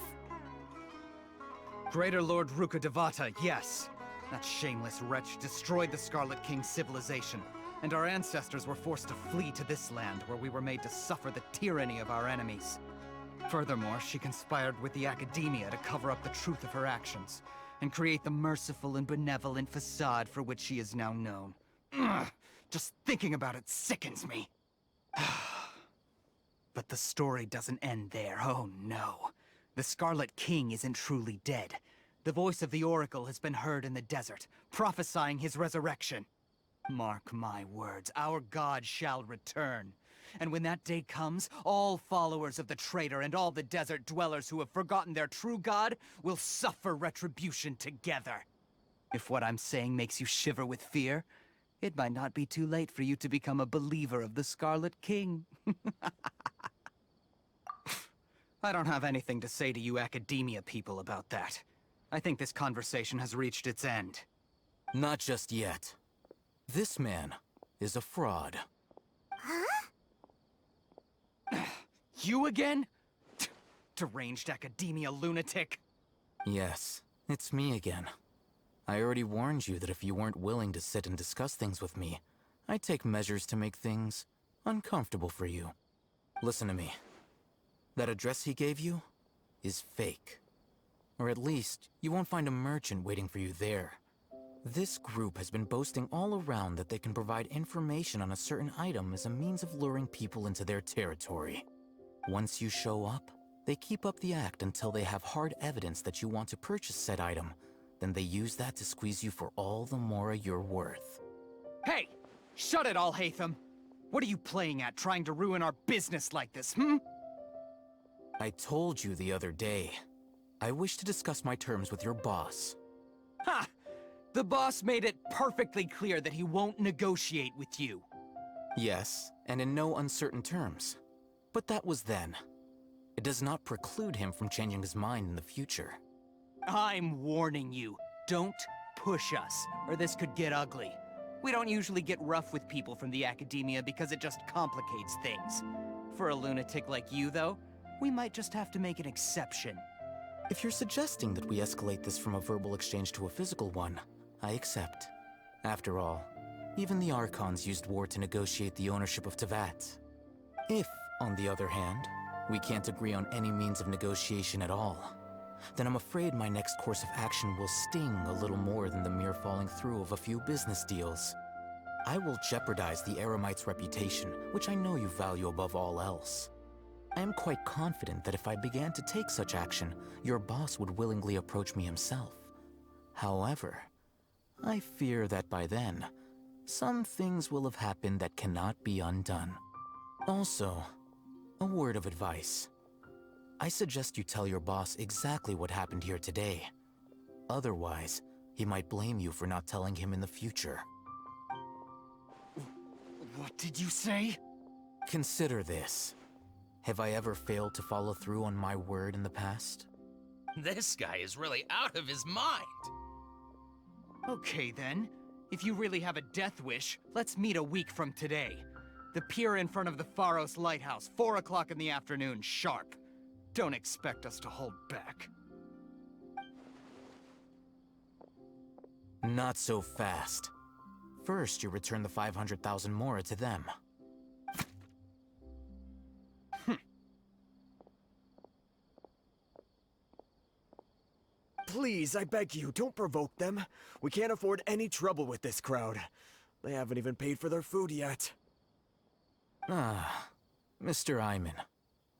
Greater Lord Rukkhadevata, yes. That shameless wretch destroyed the Scarlet King's civilization, and our ancestors were forced to flee to this land where we were made to suffer the tyranny of our enemies. Furthermore, she conspired with the Academia to cover up the truth of her actions, and create the merciful and benevolent facade for which she is now known. Ugh, just thinking about it sickens me. But the story doesn't end there, oh no. The Scarlet King isn't truly dead. The voice of the Oracle has been heard in the desert, prophesying his resurrection. Mark my words, our god shall return. And when that day comes, all followers of the traitor and all the desert dwellers who have forgotten their true god will suffer retribution together. If what I'm saying makes you shiver with fear, it might not be too late for you to become a believer of the Scarlet King. I don't have anything to say to you Academia people about that. I think this conversation has reached its end. Not just yet. This man is a fraud. Huh? You again? Deranged Academia lunatic. Yes, it's me again. I already warned you that if you weren't willing to sit and discuss things with me, I'd take measures to make things uncomfortable for you. Listen to me. That address he gave you is fake. Or at least, you won't find a merchant waiting for you there. This group has been boasting all around that they can provide information on a certain item as a means of luring people into their territory. Once you show up, they keep up the act until they have hard evidence that you want to purchase said item. Then they use that to squeeze you for all the Mora you're worth. Hey! Shut it all, Hatham! What are you playing at, trying to ruin our business like this, hmm? I told you the other day. I wish to discuss my terms with your boss. Ha! The boss made it perfectly clear that he won't negotiate with you. Yes, and in no uncertain terms. But that was then. It does not preclude him from changing his mind in the future. I'm warning you. Don't push us, or this could get ugly. We don't usually get rough with people from the Academia because it just complicates things. For a lunatic like you, though, we might just have to make an exception. If you're suggesting that we escalate this from a verbal exchange to a physical one, I accept. After all, even the Archons used war to negotiate the ownership of Teyvat. If, on the other hand, we can't agree on any means of negotiation at all, then I'm afraid my next course of action will sting a little more than the mere falling through of a few business deals. I will jeopardize the Eremite's reputation, which I know you value above all else. I am quite confident that if I began to take such action, your boss would willingly approach me himself. However, I fear that by then, some things will have happened that cannot be undone. Also, a word of advice. I suggest you tell your boss exactly what happened here today. Otherwise, he might blame you for not telling him in the future. What did you say? Consider this. Have I ever failed to follow through on my word in the past? This guy is really out of his mind. Okay then. If you really have a death wish, let's meet a week from today. The pier in front of the Pharos Lighthouse, 4 o'clock in the afternoon, sharp. Don't expect us to hold back. Not so fast. First, you return the 500,000 Mora to them. Please Please, I beg you, don't provoke them. We can't afford any trouble with this crowd. They haven't even paid for their food yet. Ah, Mr. Iman.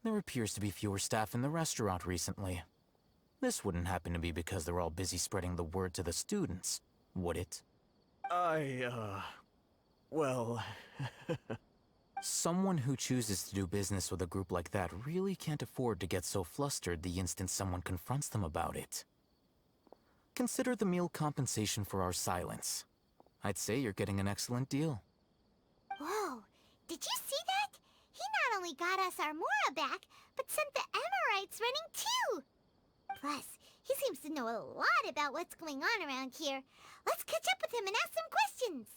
There appears to be fewer staff in the restaurant recently. This wouldn't happen to be because they're all busy spreading the word to the students, would it? Well... Someone who chooses to do business with a group like that really can't afford to get so flustered the instant someone confronts them about it. Consider the meal compensation for our silence. I'd say you're getting an excellent deal. Whoa, did you see that? He not only got us our Mora back, but sent the Amorites running too! Plus, he seems to know a lot about what's going on around here. Let's catch up with him and ask some questions!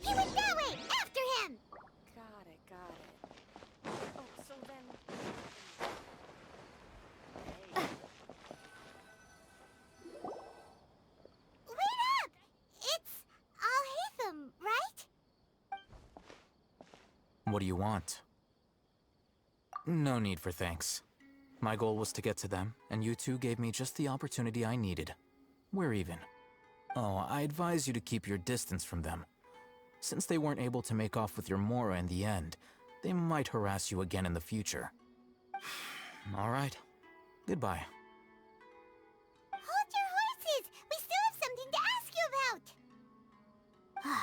He went that way! After him! Got it. Oh, so then... Wait up! It's Al-Haytham, right? What do you want? No need for thanks. My goal was to get to them, and you two gave me just the opportunity I needed. We're even. Oh, I advise you to keep your distance from them. Since they weren't able to make off with your Mora in the end, they might harass you again in the future. All right. Goodbye. Hold your horses! We still have something to ask you about!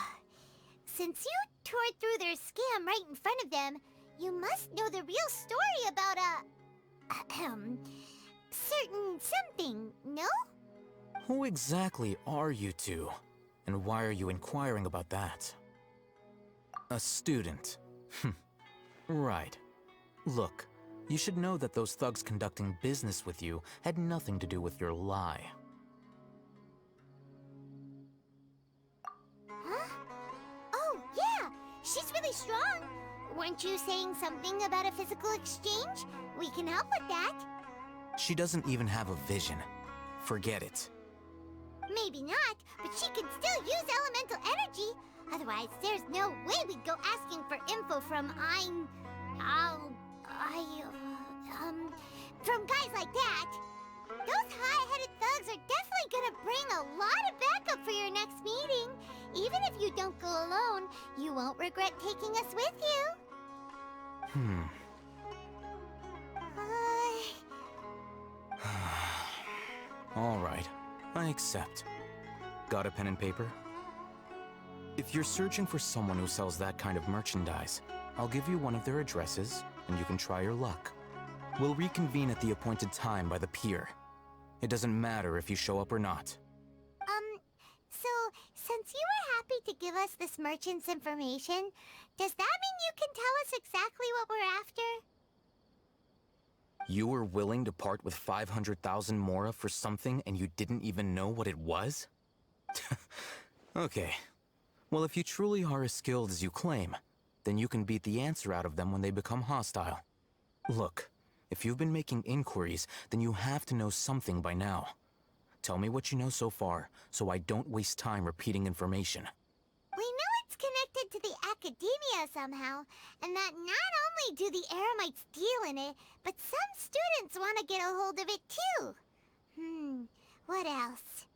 Since you tore through their scam right in front of them, you must know the real story about certain something, no? Who exactly are you two? And why are you inquiring about that? A student. Right. Look, you should know that those thugs conducting business with you had nothing to do with your lie. Huh? Oh, yeah! She's really strong! Weren't you saying something about a physical exchange? We can help with that. She doesn't even have a vision. Forget it. Maybe not, but she can still use elemental energy. Otherwise, there's no way we'd go asking for info from from guys like that. Those high-headed thugs are definitely gonna bring a lot of backup for your next meeting. Even if you don't go alone, you won't regret taking us with you. All right, I accept. Got a pen and paper? If you're searching for someone who sells that kind of merchandise, I'll give you one of their addresses, and you can try your luck. We'll reconvene at the appointed time by the pier. It doesn't matter if you show up or not. So, since you were happy to give us this merchant's information, does that mean you can tell us exactly what we're after? You were willing to part with 500,000 Mora for something and you didn't even know what it was? Okay. Well, if you truly are as skilled as you claim, then you can beat the answer out of them when they become hostile. Look, if you've been making inquiries, then you have to know something by now. Tell me what you know so far, so I don't waste time repeating information. We know it's connected to the academia somehow, and that not only do the Eremites deal in it, but some students want to get a hold of it too. What else?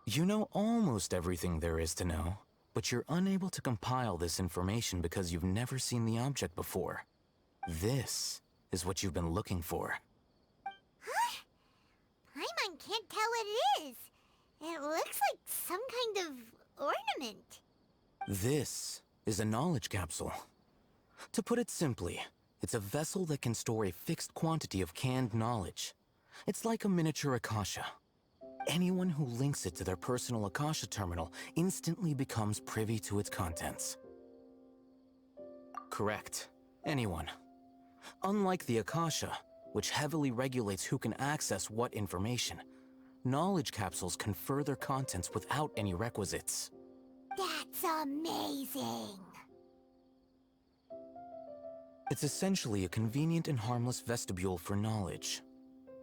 You know almost everything there is to know, but you're unable to compile this information because you've never seen the object before. This is what you've been looking for. Huh? Paimon can't tell what it is. It looks like some kind of ornament. This is a knowledge capsule. To put it simply, it's a vessel that can store a fixed quantity of canned knowledge. It's like a miniature Akasha. Anyone who links it to their personal Akasha terminal instantly becomes privy to its contents. Correct. Anyone. Unlike the Akasha, which heavily regulates who can access what information, knowledge capsules confer their contents without any requisites. That's amazing! It's essentially a convenient and harmless vestibule for knowledge.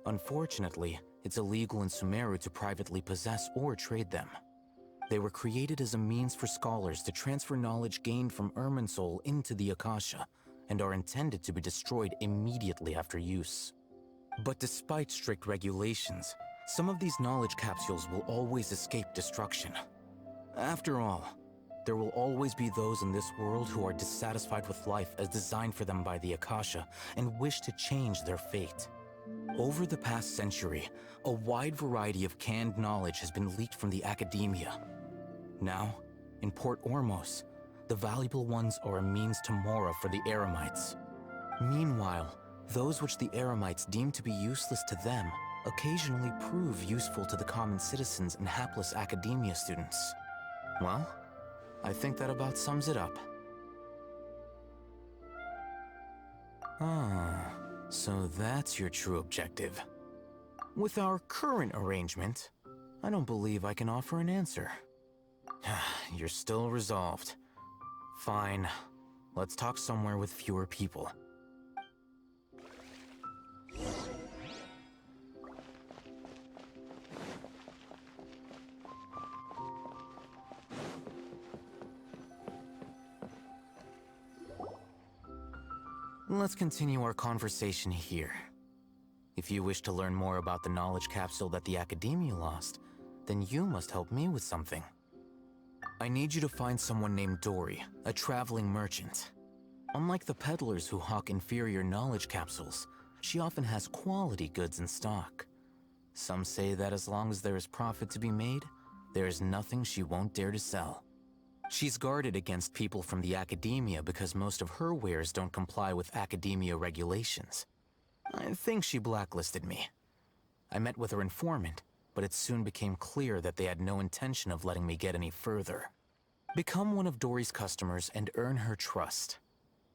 Unfortunately, it's illegal in Sumeru to privately possess or trade them. They were created as a means for scholars to transfer knowledge gained from Irminsul into the Akasha, and are intended to be destroyed immediately after use. But despite strict regulations, some of these knowledge capsules will always escape destruction. After all, there will always be those in this world who are dissatisfied with life as designed for them by the Akasha and wish to change their fate. Over the past century, a wide variety of canned knowledge has been leaked from the academia. Now, in Port Ormos, the valuable ones are a means to Mora for the Eremites. Meanwhile, those which the Eremites deem to be useless to them occasionally prove useful to the common citizens and hapless academia students. Well, I think that about sums it up. Ah, so that's your true objective. With our current arrangement, I don't believe I can offer an answer. You're still resolved. Fine. Let's talk somewhere with fewer people. Let's continue our conversation here. If you wish to learn more about the knowledge capsule that the Academia lost, then you must help me with something. I need you to find someone named Dory, a traveling merchant. Unlike the peddlers who hawk inferior knowledge capsules, she often has quality goods in stock. Some say that as long as there is profit to be made, there is nothing she won't dare to sell. She's guarded against people from the Academia because most of her wares don't comply with Academia regulations. I think she blacklisted me. I met with her informant, but it soon became clear that they had no intention of letting me get any further. Become one of Dory's customers and earn her trust.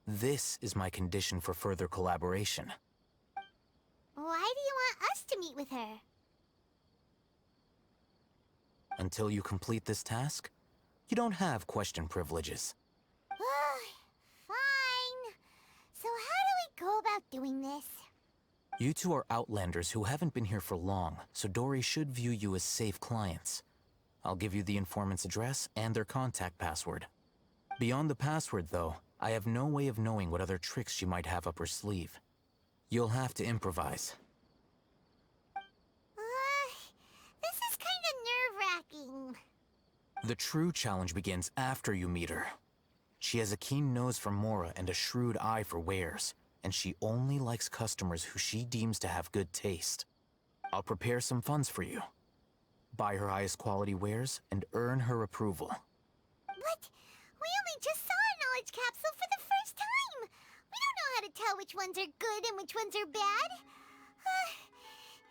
This is my condition for further collaboration. Why do you want us to meet with her? Until you complete this task, you don't have question privileges. Fine. So how do we go about doing this? You two are outlanders who haven't been here for long, so Dory should view you as safe clients. I'll give you the informant's address and their contact password. Beyond the password, though, I have no way of knowing what other tricks she might have up her sleeve. You'll have to improvise. This is kind of nerve-wracking. The true challenge begins after you meet her. She has a keen nose for Mora and a shrewd eye for wares, and she only likes customers who she deems to have good taste. I'll prepare some funds for you. Buy her highest quality wares and earn her approval. But we only just saw a knowledge capsule for the first time. We don't know how to tell which ones are good and which ones are bad.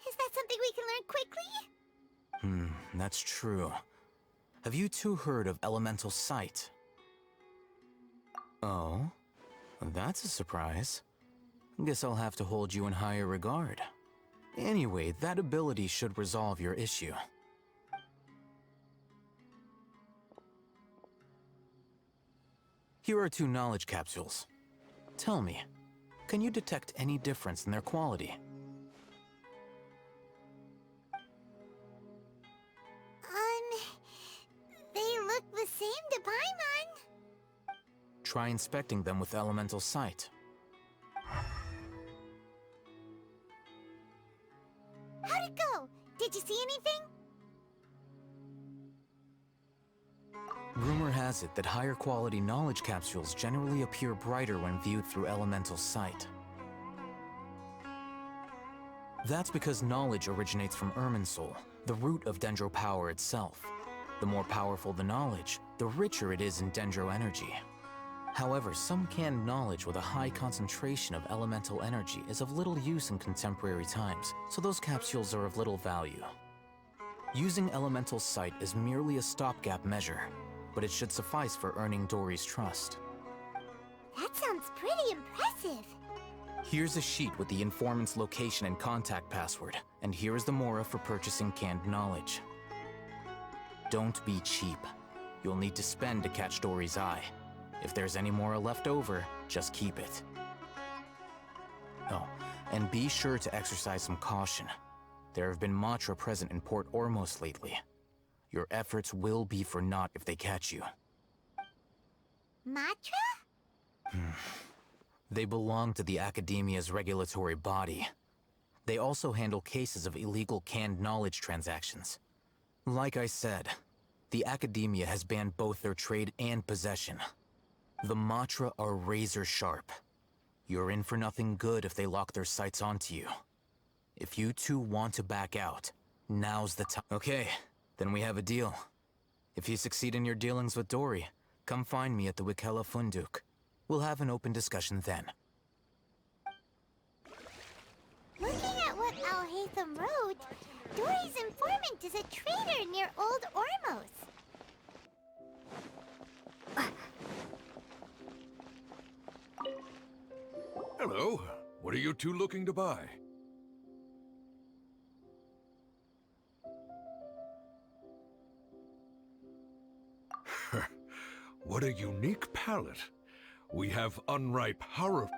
Is that something we can learn quickly? That's true. Have you two heard of elemental sight? Oh, that's a surprise. Guess I'll have to hold you in higher regard. Anyway, that ability should resolve your issue. Here are 2 knowledge capsules. Tell me, can you detect any difference in their quality? They look the same to Paimon. Try inspecting them with elemental sight. How'd it go? Did you see anything? Rumor has it that higher quality knowledge capsules generally appear brighter when viewed through elemental sight. That's because knowledge originates from Irminsul, the root of Dendro power itself. The more powerful the knowledge, the richer it is in Dendro energy. However, some canned knowledge with a high concentration of elemental energy is of little use in contemporary times, so those capsules are of little value. Using elemental sight is merely a stopgap measure, but it should suffice for earning Dory's trust. That sounds pretty impressive. Here's a sheet with the informant's location and contact password, and here is the Mora for purchasing canned knowledge. Don't be cheap. You'll need to spend to catch Dory's eye. If there's any Mora left over, just keep it. Oh, and be sure to exercise some caution. There have been Matra present in Port Ormos lately. Your efforts will be for naught if they catch you. Matra? They belong to the Academia's regulatory body. They also handle cases of illegal canned knowledge transactions. Like I said, the Academia has banned both their trade and possession. The Matra are razor sharp. You're in for nothing good if they lock their sights onto you. If you two want to back out, now's the time. Okay, then we have a deal. If you succeed in your dealings with Dory, come find me at the Wikela Funduk. We'll have an open discussion then. Looking at what Al-Haytham wrote, Dory's informant is a trader near Old Ormos. Hello. What are you two looking to buy? What a unique palette. We have unripe Hara...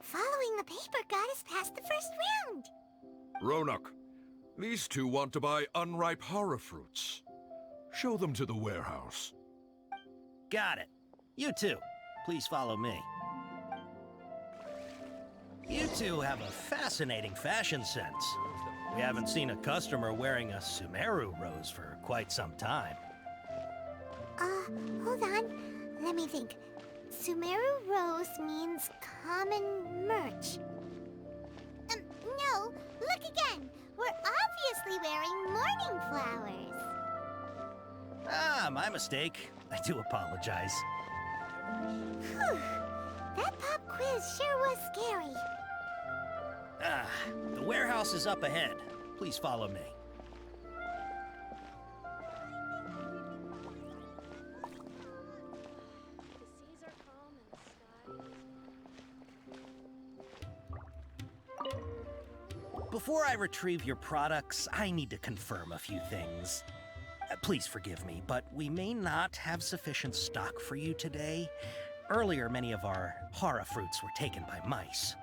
Following the paper got us past the first round. Ronak, these two want to buy unripe Hara fruits. Show them to the warehouse. Got it. You two, please follow me. You two have a fascinating fashion sense. We haven't seen a customer wearing a Sumeru rose for quite some time. Hold on. Let me think. Sumeru rose means common merch. No, look again. We're obviously wearing morning flowers. Ah, my mistake. I do apologize. Whew. That pop quiz sure was scary. Ah, the warehouse is up ahead. Please follow me. Before I retrieve your products, I need to confirm a few things. Please forgive me, but we may not have sufficient stock for you today. Earlier, many of our Hara fruits were taken by mice.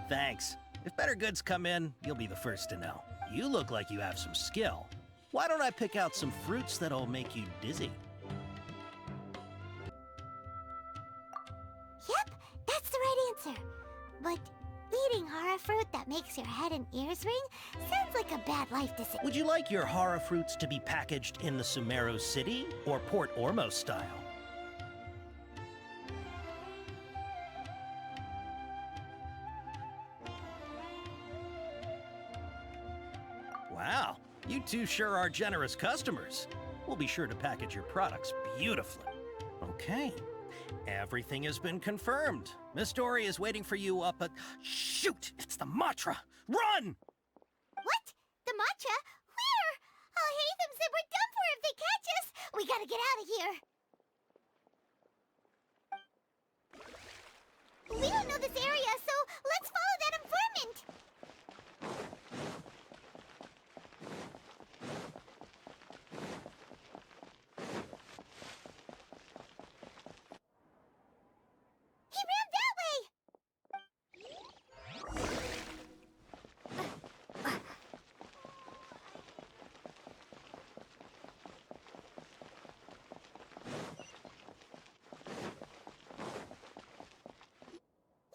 Thanks. If better goods come in, you'll be the first to know. You look like you have some skill. Why don't I pick out some fruits that'll make you dizzy? Yep, that's the right answer. But eating Hara fruit that makes your head and ears ring sounds like a bad life decision. Would you like your Hara fruits to be packaged in the Sumeru City or Port Ormos style? Wow, you two sure are generous customers. We'll be sure to package your products beautifully. Okay, everything has been confirmed. Miss Dory is waiting for you up at... Shoot! It's the Matra! Run! What? The matcha? Where? Al-Haytham said we're done for if they catch us. We gotta get out of here. We don't know this area, so let's follow that informant. He ran that way!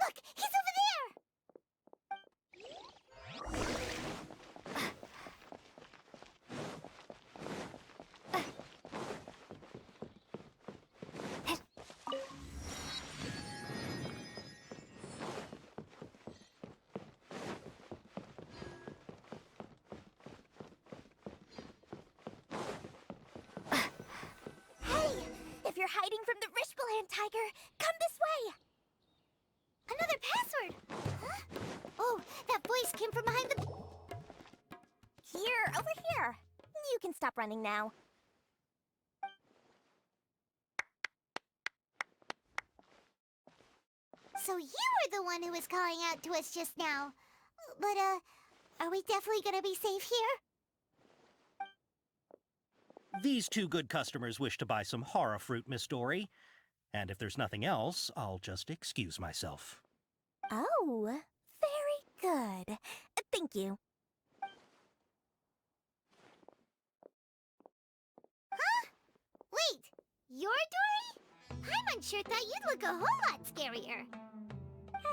Look, he's over there! Hey, if you're hiding from the Rishbaland tiger, come this way! Another password! Huh? Oh, that voice came from behind the... Here, over here. You can stop running now. So you were the one who was calling out to us just now. But, are we definitely gonna be safe here? These two good customers wish to buy some Hara fruit, Miss Dory. And if there's nothing else, I'll just excuse myself. Oh, very good. Thank you. Huh? Wait, you're Dory? Paimon sure thought you'd look a whole lot scarier.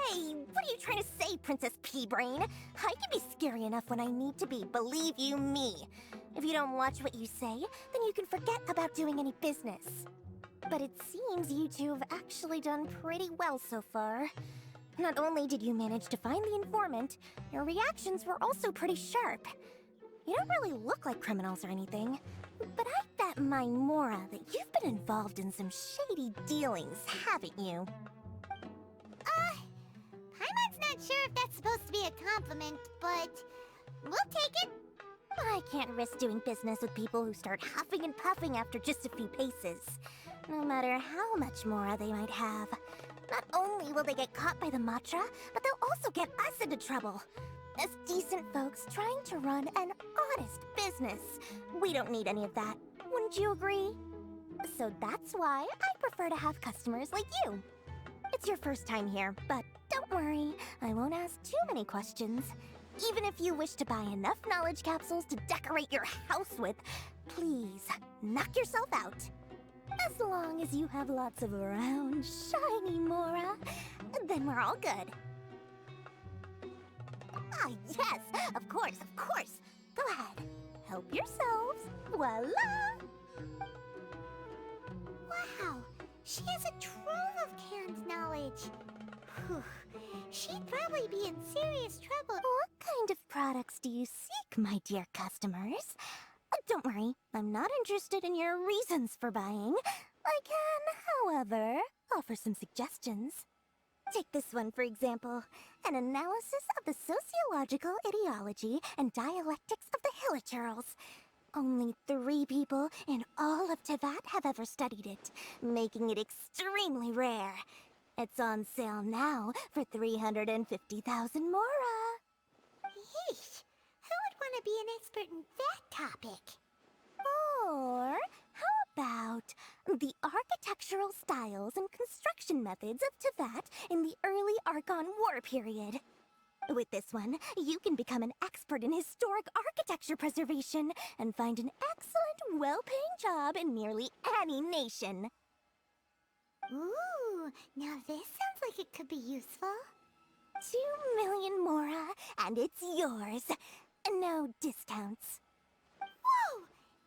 Hey, what are you trying to say, Princess Pea-Brain? I can be scary enough when I need to be, believe you me. If you don't watch what you say, then you can forget about doing any business. But it seems you two have actually done pretty well so far. Not only did you manage to find the informant, your reactions were also pretty sharp. You don't really look like criminals or anything, but I bet my Mora that you've been involved in some shady dealings, haven't you? Paimon's not sure if that's supposed to be a compliment, but we'll take it. I can't risk doing business with people who start huffing and puffing after just a few paces. No matter how much Mora they might have. Not only will they get caught by the Matra, but they'll also get us into trouble. As decent folks trying to run an honest business. We don't need any of that. Wouldn't you agree? So that's why I prefer to have customers like you. It's your first time here, but don't worry, I won't ask too many questions. Even if you wish to buy enough knowledge capsules to decorate your house with, please, knock yourself out. As long as you have lots of round, shiny Mora, then we're all good. Ah, yes, of course, of course. Go ahead, help yourselves. Voila! Wow, she has a trove of canned knowledge. Whew. She'd probably be in serious trouble. What kind of products do you seek, my dear customers? Don't worry, I'm not interested in your reasons for buying. I can, however, offer some suggestions. Take this one, for example. An analysis of the sociological ideology and dialectics of the Hilichurls. Only 3 people in all of Teyvat have ever studied it, making it extremely rare. It's on sale now for 350,000 Mora. Yeesh, who would want to be an expert in that topic? Or how about the architectural styles and construction methods of Teyvat in the early Archon War period? With this one, you can become an expert in historic architecture preservation and find an excellent, well-paying job in nearly any nation. Ooh, now this sounds like it could be useful. 2 million Mora, and it's yours. No discounts. Whoa!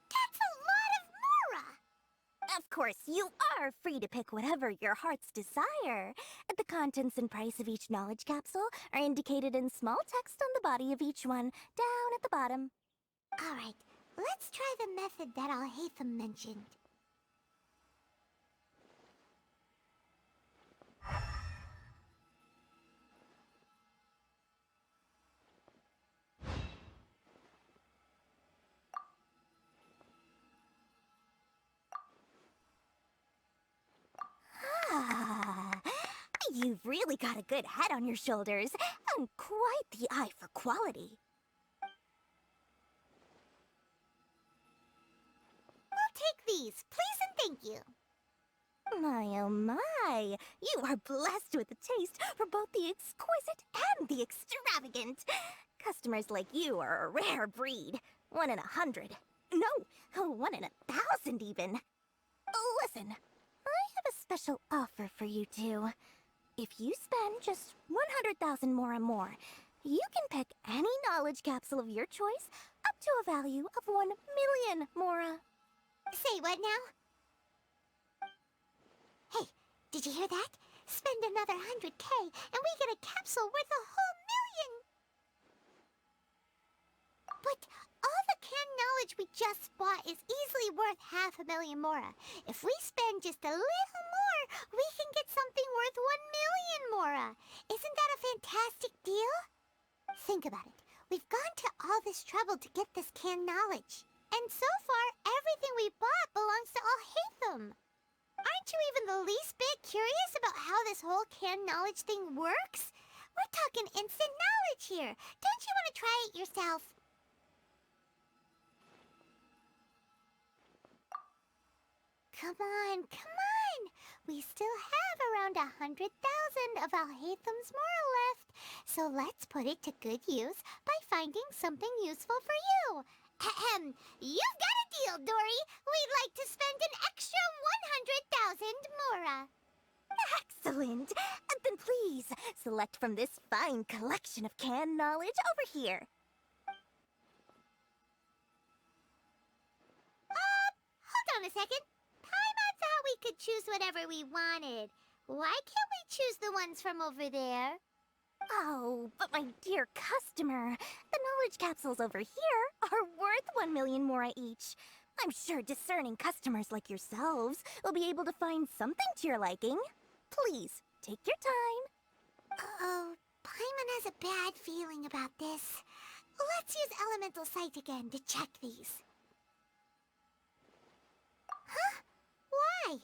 That's a lot of Mora! Of course, you are free to pick whatever your heart's desire. The contents and price of each knowledge capsule are indicated in small text on the body of each one, down at the bottom. Alright, let's try the method that Alhaitham mentioned. You've really got a good head on your shoulders, and quite the eye for quality. We'll take these, please and thank you. My oh my, you are blessed with a taste for both the exquisite and the extravagant. Customers like you are a rare breed. 1 in 100. No, 1 in 1,000 even. Listen, I have a special offer for you two. If you spend just 100,000 Mora more, you can pick any knowledge capsule of your choice up to a value of 1 million Mora. Say what now? Hey, did you hear that? Spend another 100K and we get a capsule worth a whole million! But all the canned knowledge we just bought is easily worth 500,000 Mora. If we spend just a little more, we can get something worth 1 million Mora. Isn't that a fantastic deal? Think about it. We've gone to all this trouble to get this canned knowledge. And so far, everything we bought belongs to Alhaitham. Aren't you even the least bit curious about how this whole canned knowledge thing works? We're talking instant knowledge here. Don't you want to try it yourself? Come on, come on! We still have around 100,000 of Alhaitham's Mora left, so let's put it to good use by finding something useful for you. Ahem, you've got a deal, Dory. We'd like to spend an extra 100,000 Mora. Excellent! Then please, select from this fine collection of canned knowledge over here. Hold on a second. Paimon thought we could choose whatever we wanted. Why can't we choose the ones from over there? Oh, but my dear customer, the knowledge capsules over here are worth 1 million mora each. I'm sure discerning customers like yourselves will be able to find something to your liking. Please, take your time. Uh-oh, Paimon has a bad feeling about this. Let's use Elemental Sight again to check these. Huh? Why?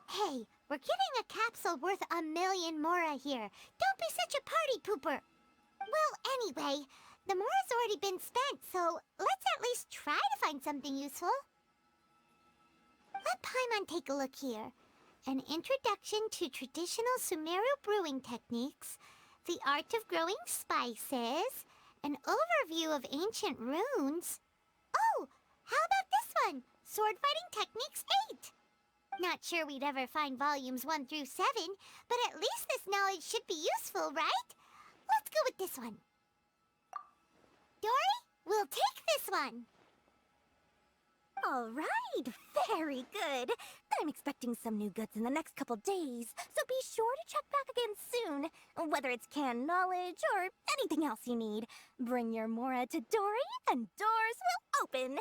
Hey, we're getting a capsule worth 1 million mora here. Don't be such a party pooper. Well, anyway, the mora's already been spent, so let's at least try to find something useful. Let Paimon take a look here. An introduction to traditional Sumeru brewing techniques, the art of growing spices, an overview of ancient runes. Oh, how about this one? Sword Fighting Techniques 8. Not sure we'd ever find volumes 1 through 7, but at least this knowledge should be useful, right? Let's go with this one. Dory, we'll take this one. All right, very good. I'm expecting some new goods in the next couple days, so be sure to check back again soon. Whether it's canned knowledge or anything else you need, bring your mora to Dory and doors will open.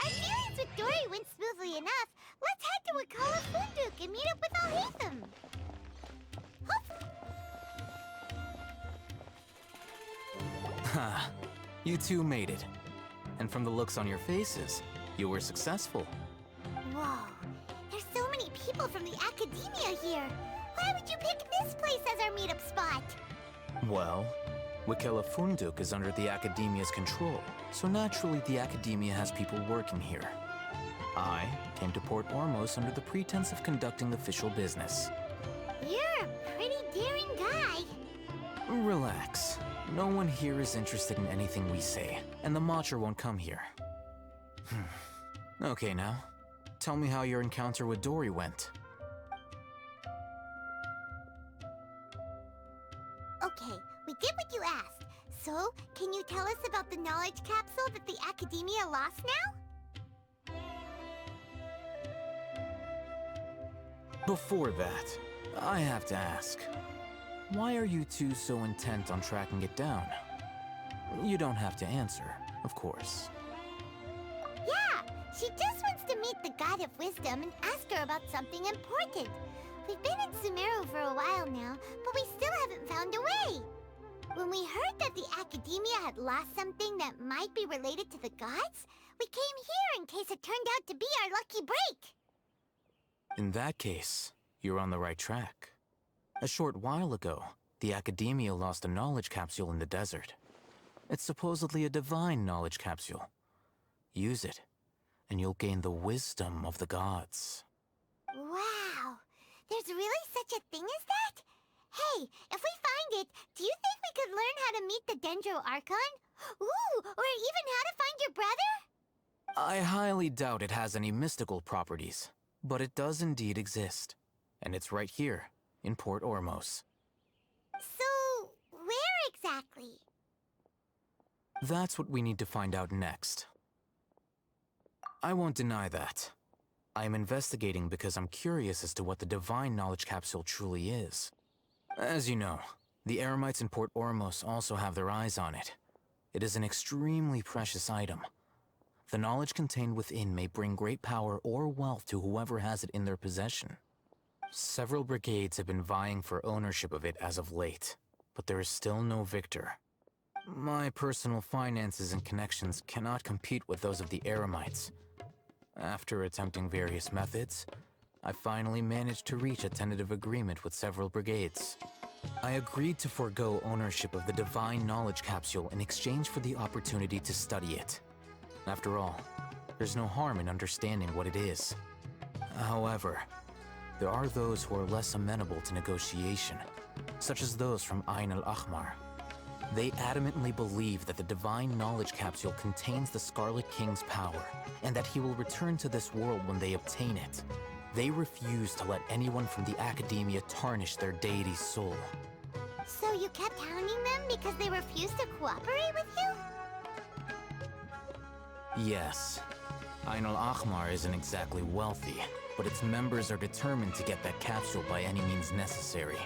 Our dealings with Dory went smoothly enough. Let's head to Wakala Funduk and meet up with Al-Haytham. Ha! You two made it. And from the looks on your faces, you were successful. Whoa, there's so many people from the academia here. Why would you pick this place as our meetup spot? Well, Wakela Funduk is under the Academia's control, so naturally the Academia has people working here. I came to Port Ormos under the pretense of conducting official business. You're a pretty daring guy. Relax. No one here is interested in anything we say, and the Matcha won't come here. Okay now, tell me how your encounter with Dory went. Okay, we did what you asked. So, can you tell us about the knowledge capsule that the Academia lost now? Before that, I have to ask, why are you two so intent on tracking it down? You don't have to answer, of course. Yeah, she just wants to meet the God of Wisdom and ask her about something important. We've been in Sumeru for a while now, but we still haven't found a way. When we heard that the Academia had lost something that might be related to the gods, we came here in case it turned out to be our lucky break. In that case, you're on the right track. A short while ago, the Academia lost a knowledge capsule in the desert. It's supposedly a divine knowledge capsule. Use it, and you'll gain the wisdom of the gods. Wow, there's really such a thing as that? Hey, if we find it, do you think we could learn how to meet the Dendro Archon? Ooh, or even how to find your brother? I highly doubt it has any mystical properties, but it does indeed exist. And it's right here, in Port Ormos. So, where exactly? That's what we need to find out next. I won't deny that. I am investigating because I'm curious as to what the divine knowledge capsule truly is. As you know, the Eremites in Port Ormos also have their eyes on it. It is an extremely precious item. The knowledge contained within may bring great power or wealth to whoever has it in their possession. Several brigades have been vying for ownership of it as of late, but there is still no victor. My personal finances and connections cannot compete with those of the Eremites. After attempting various methods, I finally managed to reach a tentative agreement with several brigades. I agreed to forego ownership of the divine knowledge capsule in exchange for the opportunity to study it. After all, there's no harm in understanding what it is. However, there are those who are less amenable to negotiation, such as those from Ain al-Ahmar. They adamantly believe that the divine knowledge capsule contains the Scarlet King's power, and that he will return to this world when they obtain it. They refuse to let anyone from the academia tarnish their deity's soul. So you kept hounding them because they refused to cooperate with you? Yes. Ain al-Ahmar isn't exactly wealthy, but its members are determined to get that capsule by any means necessary.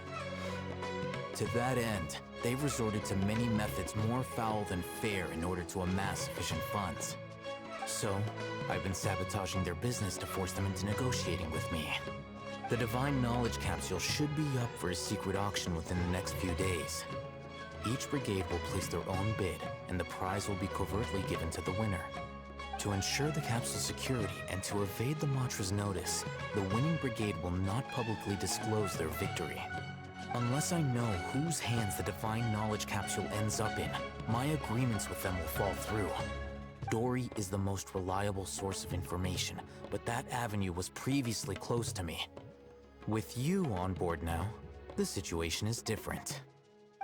To that end, they've resorted to many methods more foul than fair in order to amass sufficient funds. So, I've been sabotaging their business to force them into negotiating with me. The Divine Knowledge Capsule should be up for a secret auction within the next few days. Each brigade will place their own bid, and the prize will be covertly given to the winner. To ensure the capsule's security and to evade the Matra's notice, the winning brigade will not publicly disclose their victory. Unless I know whose hands the Divine Knowledge Capsule ends up in, my agreements with them will fall through. Dory is the most reliable source of information, but that avenue was previously closed to me. With you on board now, the situation is different.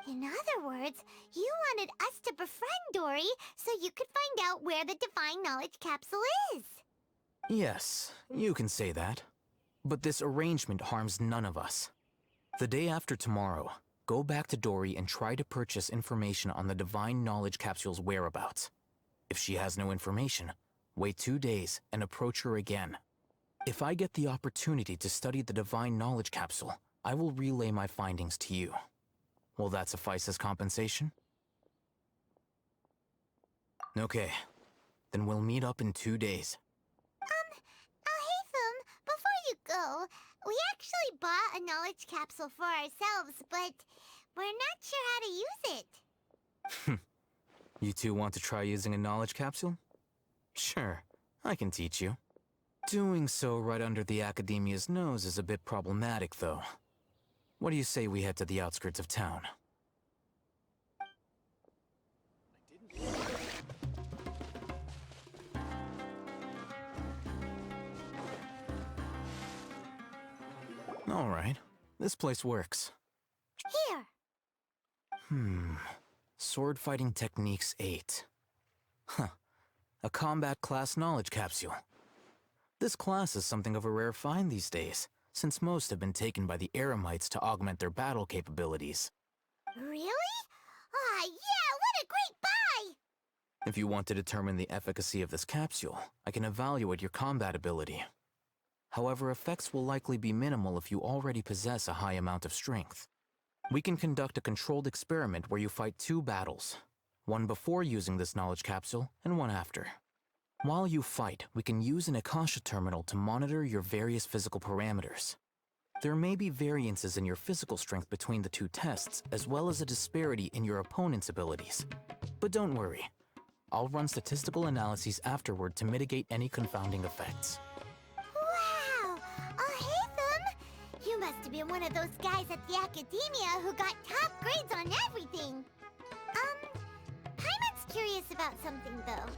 In other words, you wanted us to befriend Dory so you could find out where the Divine Knowledge Capsule is. Yes, you can say that. But this arrangement harms none of us. The day after tomorrow, go back to Dory and try to purchase information on the Divine Knowledge Capsule's whereabouts. If she has no information, wait 2 days and approach her again. If I get the opportunity to study the Divine Knowledge Capsule, I will relay my findings to you. Will that suffice as compensation? Okay, then we'll meet up in 2 days. Haytham, before you go, we actually bought a knowledge capsule for ourselves, but we're not sure how to use it. You two want to try using a knowledge capsule? Sure, I can teach you. Doing so right under the Academia's nose is a bit problematic, though. What do you say we head to the outskirts of town? All right, this place works. Here. Sword Fighting Techniques 8. Huh. A combat class knowledge capsule. This class is something of a rare find these days, since most have been taken by the Eremites to augment their battle capabilities. Really? Ah, yeah, what a great buy! If you want to determine the efficacy of this capsule, I can evaluate your combat ability. However, effects will likely be minimal if you already possess a high amount of strength. We can conduct a controlled experiment where you fight 2 battles, one before using this knowledge capsule and one after. While you fight, we can use an Akasha terminal to monitor your various physical parameters. There may be variances in your physical strength between the 2 tests, as well as a disparity in your opponent's abilities. But don't worry, I'll run statistical analyses afterward to mitigate any confounding effects. Wow! Haytham! You must have been one of those guys at the Academia who got top grades on everything. Paimon's curious about something, though.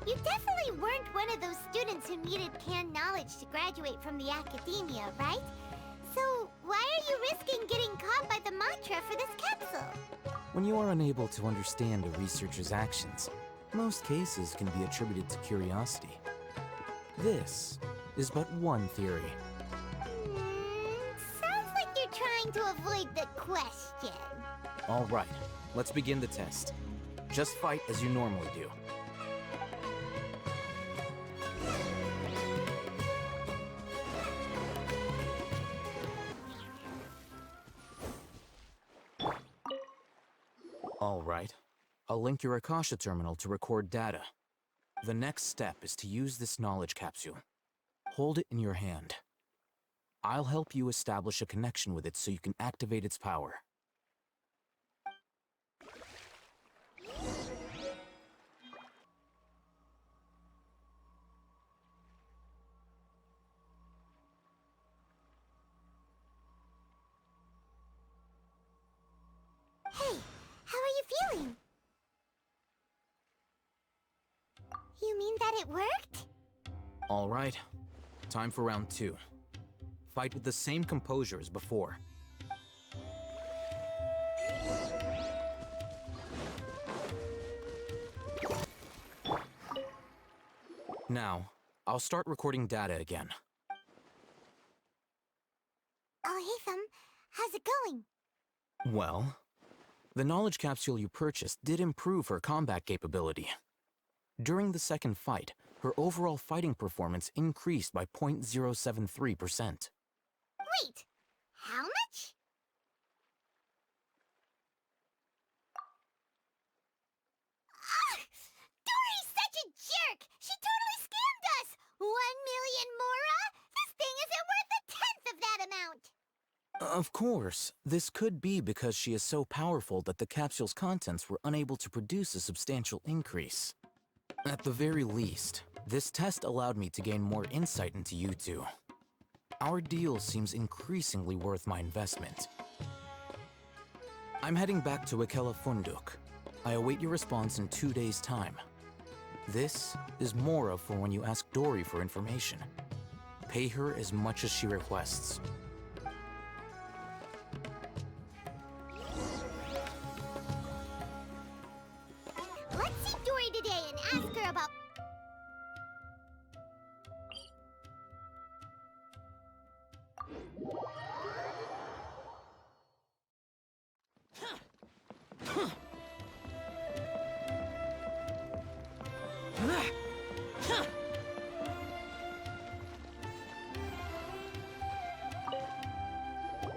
You definitely weren't one of those students who needed canned knowledge to graduate from the Academia, right? So, why are you risking getting caught by the mantra for this capsule? When you are unable to understand a researcher's actions, most cases can be attributed to curiosity. This is but one theory. Sounds like you're trying to avoid the question. All right, let's begin the test. Just fight as you normally do. All right. I'll link your Akasha terminal to record data. The next step is to use this knowledge capsule. Hold it in your hand. I'll help you establish a connection with it so you can activate its power. Hey, how are you feeling? You mean that it worked? All right. Time for round 2. Fight with the same composure as before. Now, I'll start recording data again. How's it going? Well, the knowledge capsule you purchased did improve her combat capability. During the second fight, her overall fighting performance increased by 0.073%. Wait, how much? Dory's such a jerk! She totally scammed us! 1 million mora? This thing isn't worth a tenth of that amount! Of course, this could be because she is so powerful that the capsule's contents were unable to produce a substantial increase. At the very least, this test allowed me to gain more insight into you two. Our deal seems increasingly worth my investment. I'm heading back to Ikela Funduk. I await your response in 2 days' time. This is Mora for when you ask Dory for information. Pay her as much as she requests. Let's see Dory today and ask her about...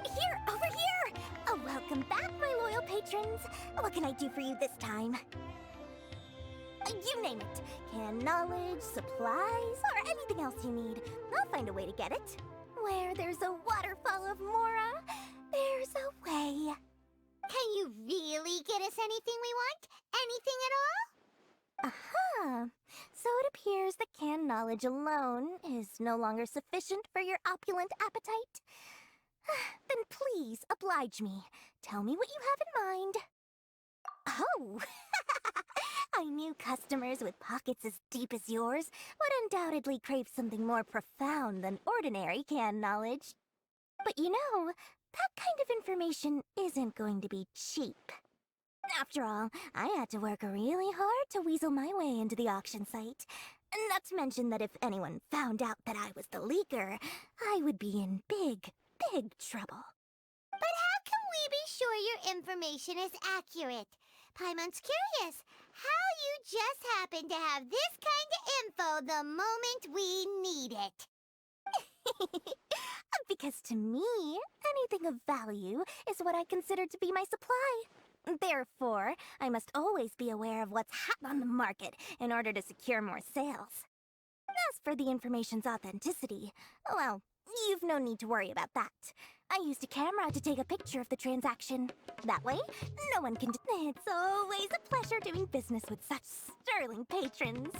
Here, over here! Oh, welcome back, my loyal patrons. What can I do for you this time? You name it. Canned knowledge, supplies, or anything else you need. I'll find a way to get it. Where there's a waterfall of Mora, there's a way. Can you really get us anything we want? Anything at all? Aha! So it appears that canned knowledge alone is no longer sufficient for your opulent appetite. Then please oblige me. Tell me what you have in mind. Oh! I knew customers with pockets as deep as yours would undoubtedly crave something more profound than ordinary canned knowledge. But you know, that kind of information isn't going to be cheap. After all, I had to work really hard to weasel my way into the auction site. Not to mention that if anyone found out that I was the leaker, I would be in big, big trouble. But how can we be sure your information is accurate? Paimon's curious how you just happen to have this kind of info the moment we need it. Because to me, anything of value is what I consider to be my supply. Therefore, I must always be aware of what's hot on the market in order to secure more sales. As for the information's authenticity, well, you've no need to worry about that. I used a camera to take a picture of the transaction. That way, no one can... It's always a pleasure doing business with such sterling patrons.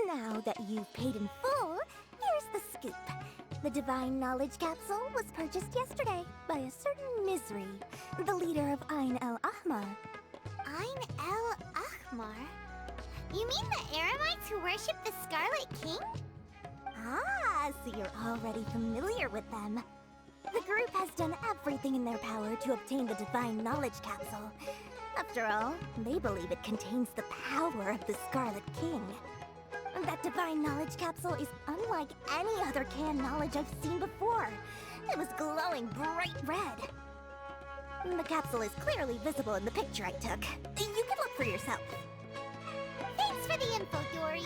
Now that you've paid in full, here's the scoop. The Divine Knowledge Capsule was purchased yesterday by a certain Misery, the leader of Ain el Ahmar. Ain el Ahmar? You mean the Eremites who worship the Scarlet King? Ah, so you're already familiar with them. The group has done everything in their power to obtain the Divine Knowledge Capsule. After all, they believe it contains the power of the Scarlet King. That Divine Knowledge Capsule is unlike any other canned knowledge I've seen before. It was glowing bright red. The capsule is clearly visible in the picture I took. You can look for yourself. Thanks for the info, Dory.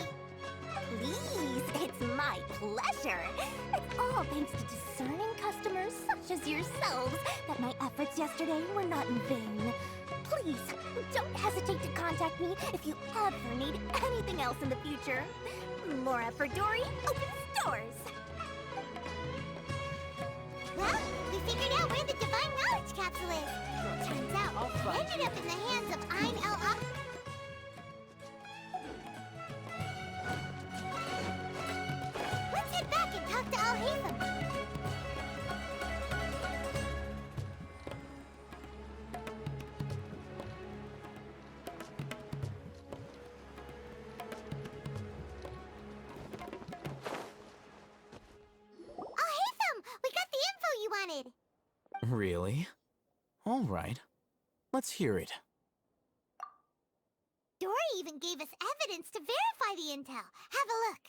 Please, it's my pleasure. It's all thanks to discerning customers such as yourselves that my efforts yesterday were not in vain. Please, don't hesitate to contact me if you ever need anything else in the future. Mora for Dory opens doors. Well, we figured out where the Divine Knowledge Capsule is. Turns out, it ended up in the hands of Ain el Ahmar. Let's head back and talk to Al-Haytham. Really? All right. Let's hear it. Dory even gave us evidence to verify the intel. Have a look.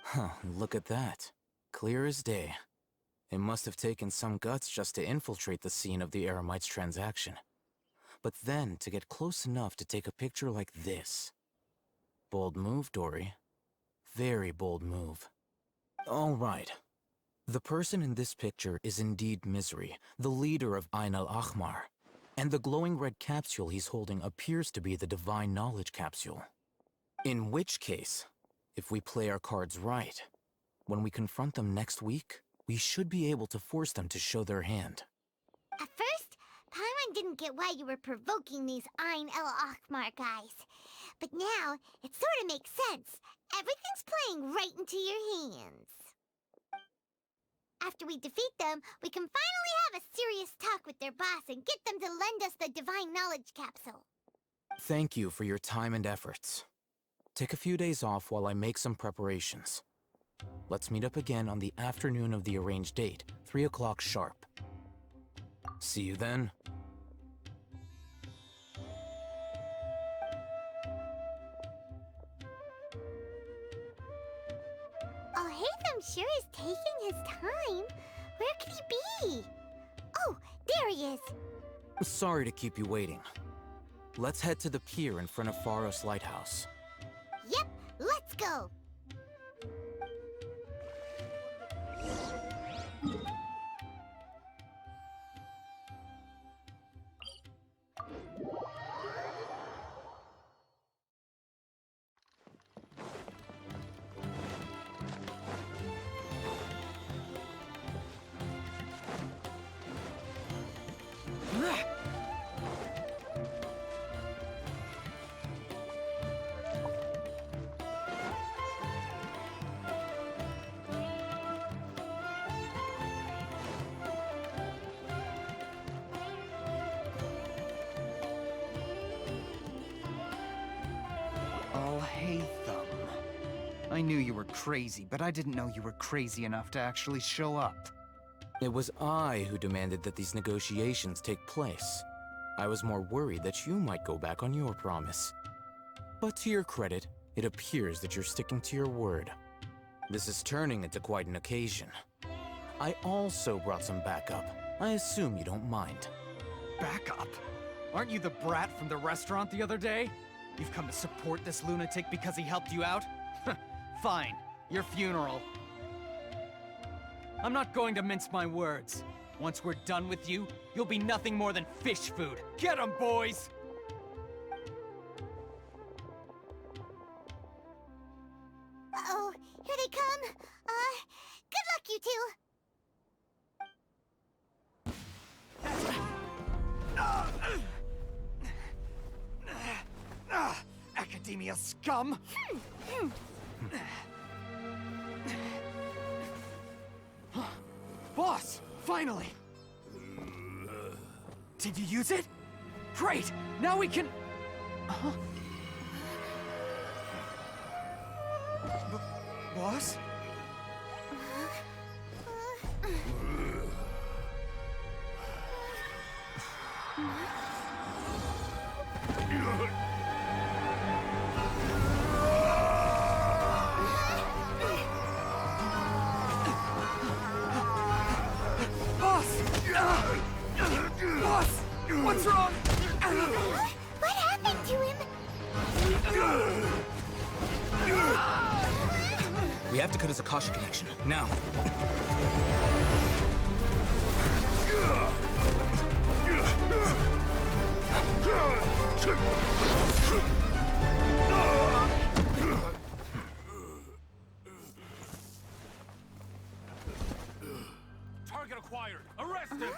Huh, look at that. Clear as day. It must have taken some guts just to infiltrate the scene of the Eremites' transaction. But then to get close enough to take a picture like this. Bold move, Dory. Very bold move. All right. The person in this picture is indeed Misery, the leader of Ain al-Ahmar. And the glowing red capsule he's holding appears to be the Divine Knowledge capsule. In which case, if we play our cards right, when we confront them next week, we should be able to force them to show their hand. At first, Paimon didn't get why you were provoking these Ain al-Ahmar guys. But now, it sort of makes sense. Everything's playing right into your hands. After we defeat them, we can finally have a serious talk with their boss and get them to lend us the Divine Knowledge capsule. Thank you for your time and efforts. Take a few days off while I make some preparations. Let's meet up again on the afternoon of the arranged date, 3 o'clock sharp. See you then. Oh, Hatham sure is taking his time. Where could he be? Oh, there he is. Sorry to keep you waiting. Let's head to the pier in front of Pharos Lighthouse. Yep, let's go. Oh, hey, Thumb. I knew you were crazy, but I didn't know you were crazy enough to actually show up. It was I who demanded that these negotiations take place. I was more worried that you might go back on your promise. But to your credit, it appears that you're sticking to your word. This is turning into quite an occasion. I also brought some backup. I assume you don't mind. Backup? Aren't you the brat from the restaurant the other day? You've come to support this lunatic because he helped you out? Fine, your funeral. I'm not going to mince my words. Once we're done with you, you'll be nothing more than fish food. Get 'em, boys! Uh-oh, here they come. Good luck, you two. Academia scum! Boss! Finally! Did you use it? Great! Now we can... Boss? What's wrong? What happened to him? We have to cut his Akasha connection, now. Target acquired! Arrest him!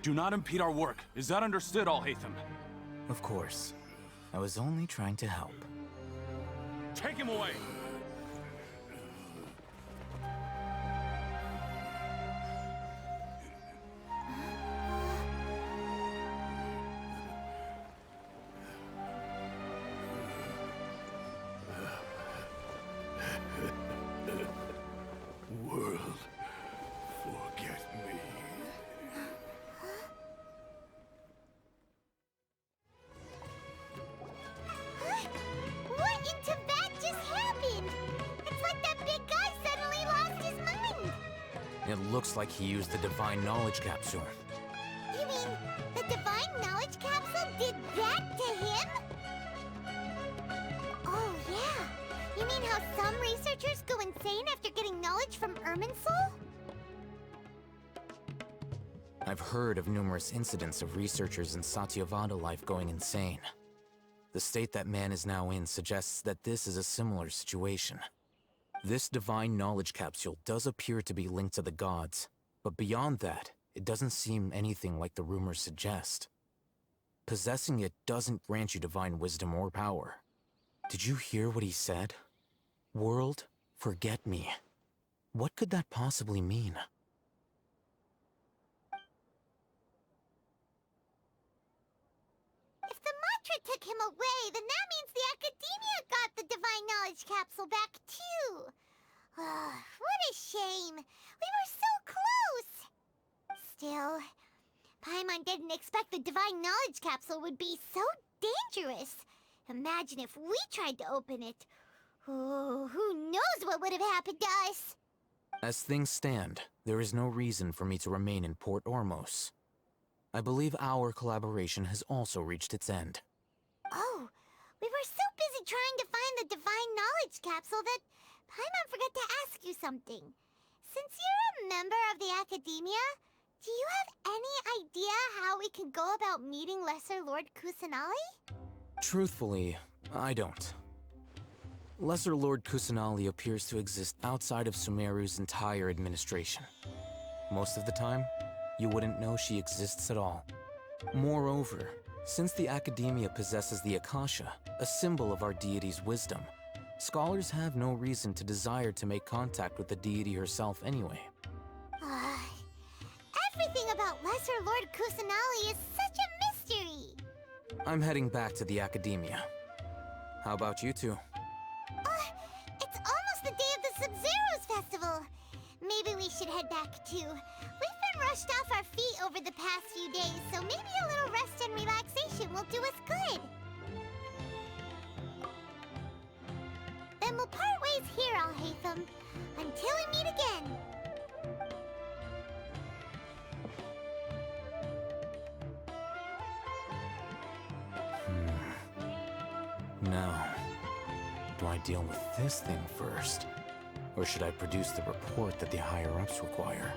Do not impede our work. Is that understood, Al-Haytham? Of course. I was only trying to help. Take him away! World, forget me. It looks like he used the Divine Knowledge Capsule. You mean the Divine Knowledge Capsule did that to him? Oh, yeah. You mean how some researchers go insane after getting knowledge from Irminsul? I've heard of numerous incidents of researchers in Satyavada life going insane. The state that man is now in suggests that this is a similar situation. This Divine Knowledge Capsule does appear to be linked to the gods, but beyond that, it doesn't seem anything like the rumors suggest. Possessing it doesn't grant you divine wisdom or power. Did you hear what he said? World, forget me. What could that possibly mean? If the mantra took him away, then that means the Academia got the Divine Knowledge Capsule back too. What a shame. We were so close. Still, Paimon didn't expect the Divine Knowledge Capsule would be so dangerous. Imagine if we tried to open it. Oh, who knows what would have happened to us? As things stand, there is no reason for me to remain in Port Ormos. I believe our collaboration has also reached its end. Oh, we were so busy trying to find the Divine Knowledge Capsule that Paimon forgot to ask you something. Since you're a member of the Academia, do you have any idea how we can go about meeting Lesser Lord Kusanali? Truthfully, I don't. Lesser Lord Kusanali appears to exist outside of Sumeru's entire administration. Most of the time, you wouldn't know she exists at all. Moreover, since the Academia possesses the Akasha, a symbol of our deity's wisdom, scholars have no reason to desire to make contact with the deity herself anyway. Everything about Lesser Lord Kusanali is such a mystery! I'm heading back to the Academia. How about you two? It's almost the day of the Sub-Zero's festival. Maybe we should head back too. We've been rushed off our feet over the past few days, so maybe a little rest and relaxation will do us good. Then we'll part ways here, Alhaitham, until we meet again. Now, do I deal with this thing first? Or should I produce the report that the higher-ups require?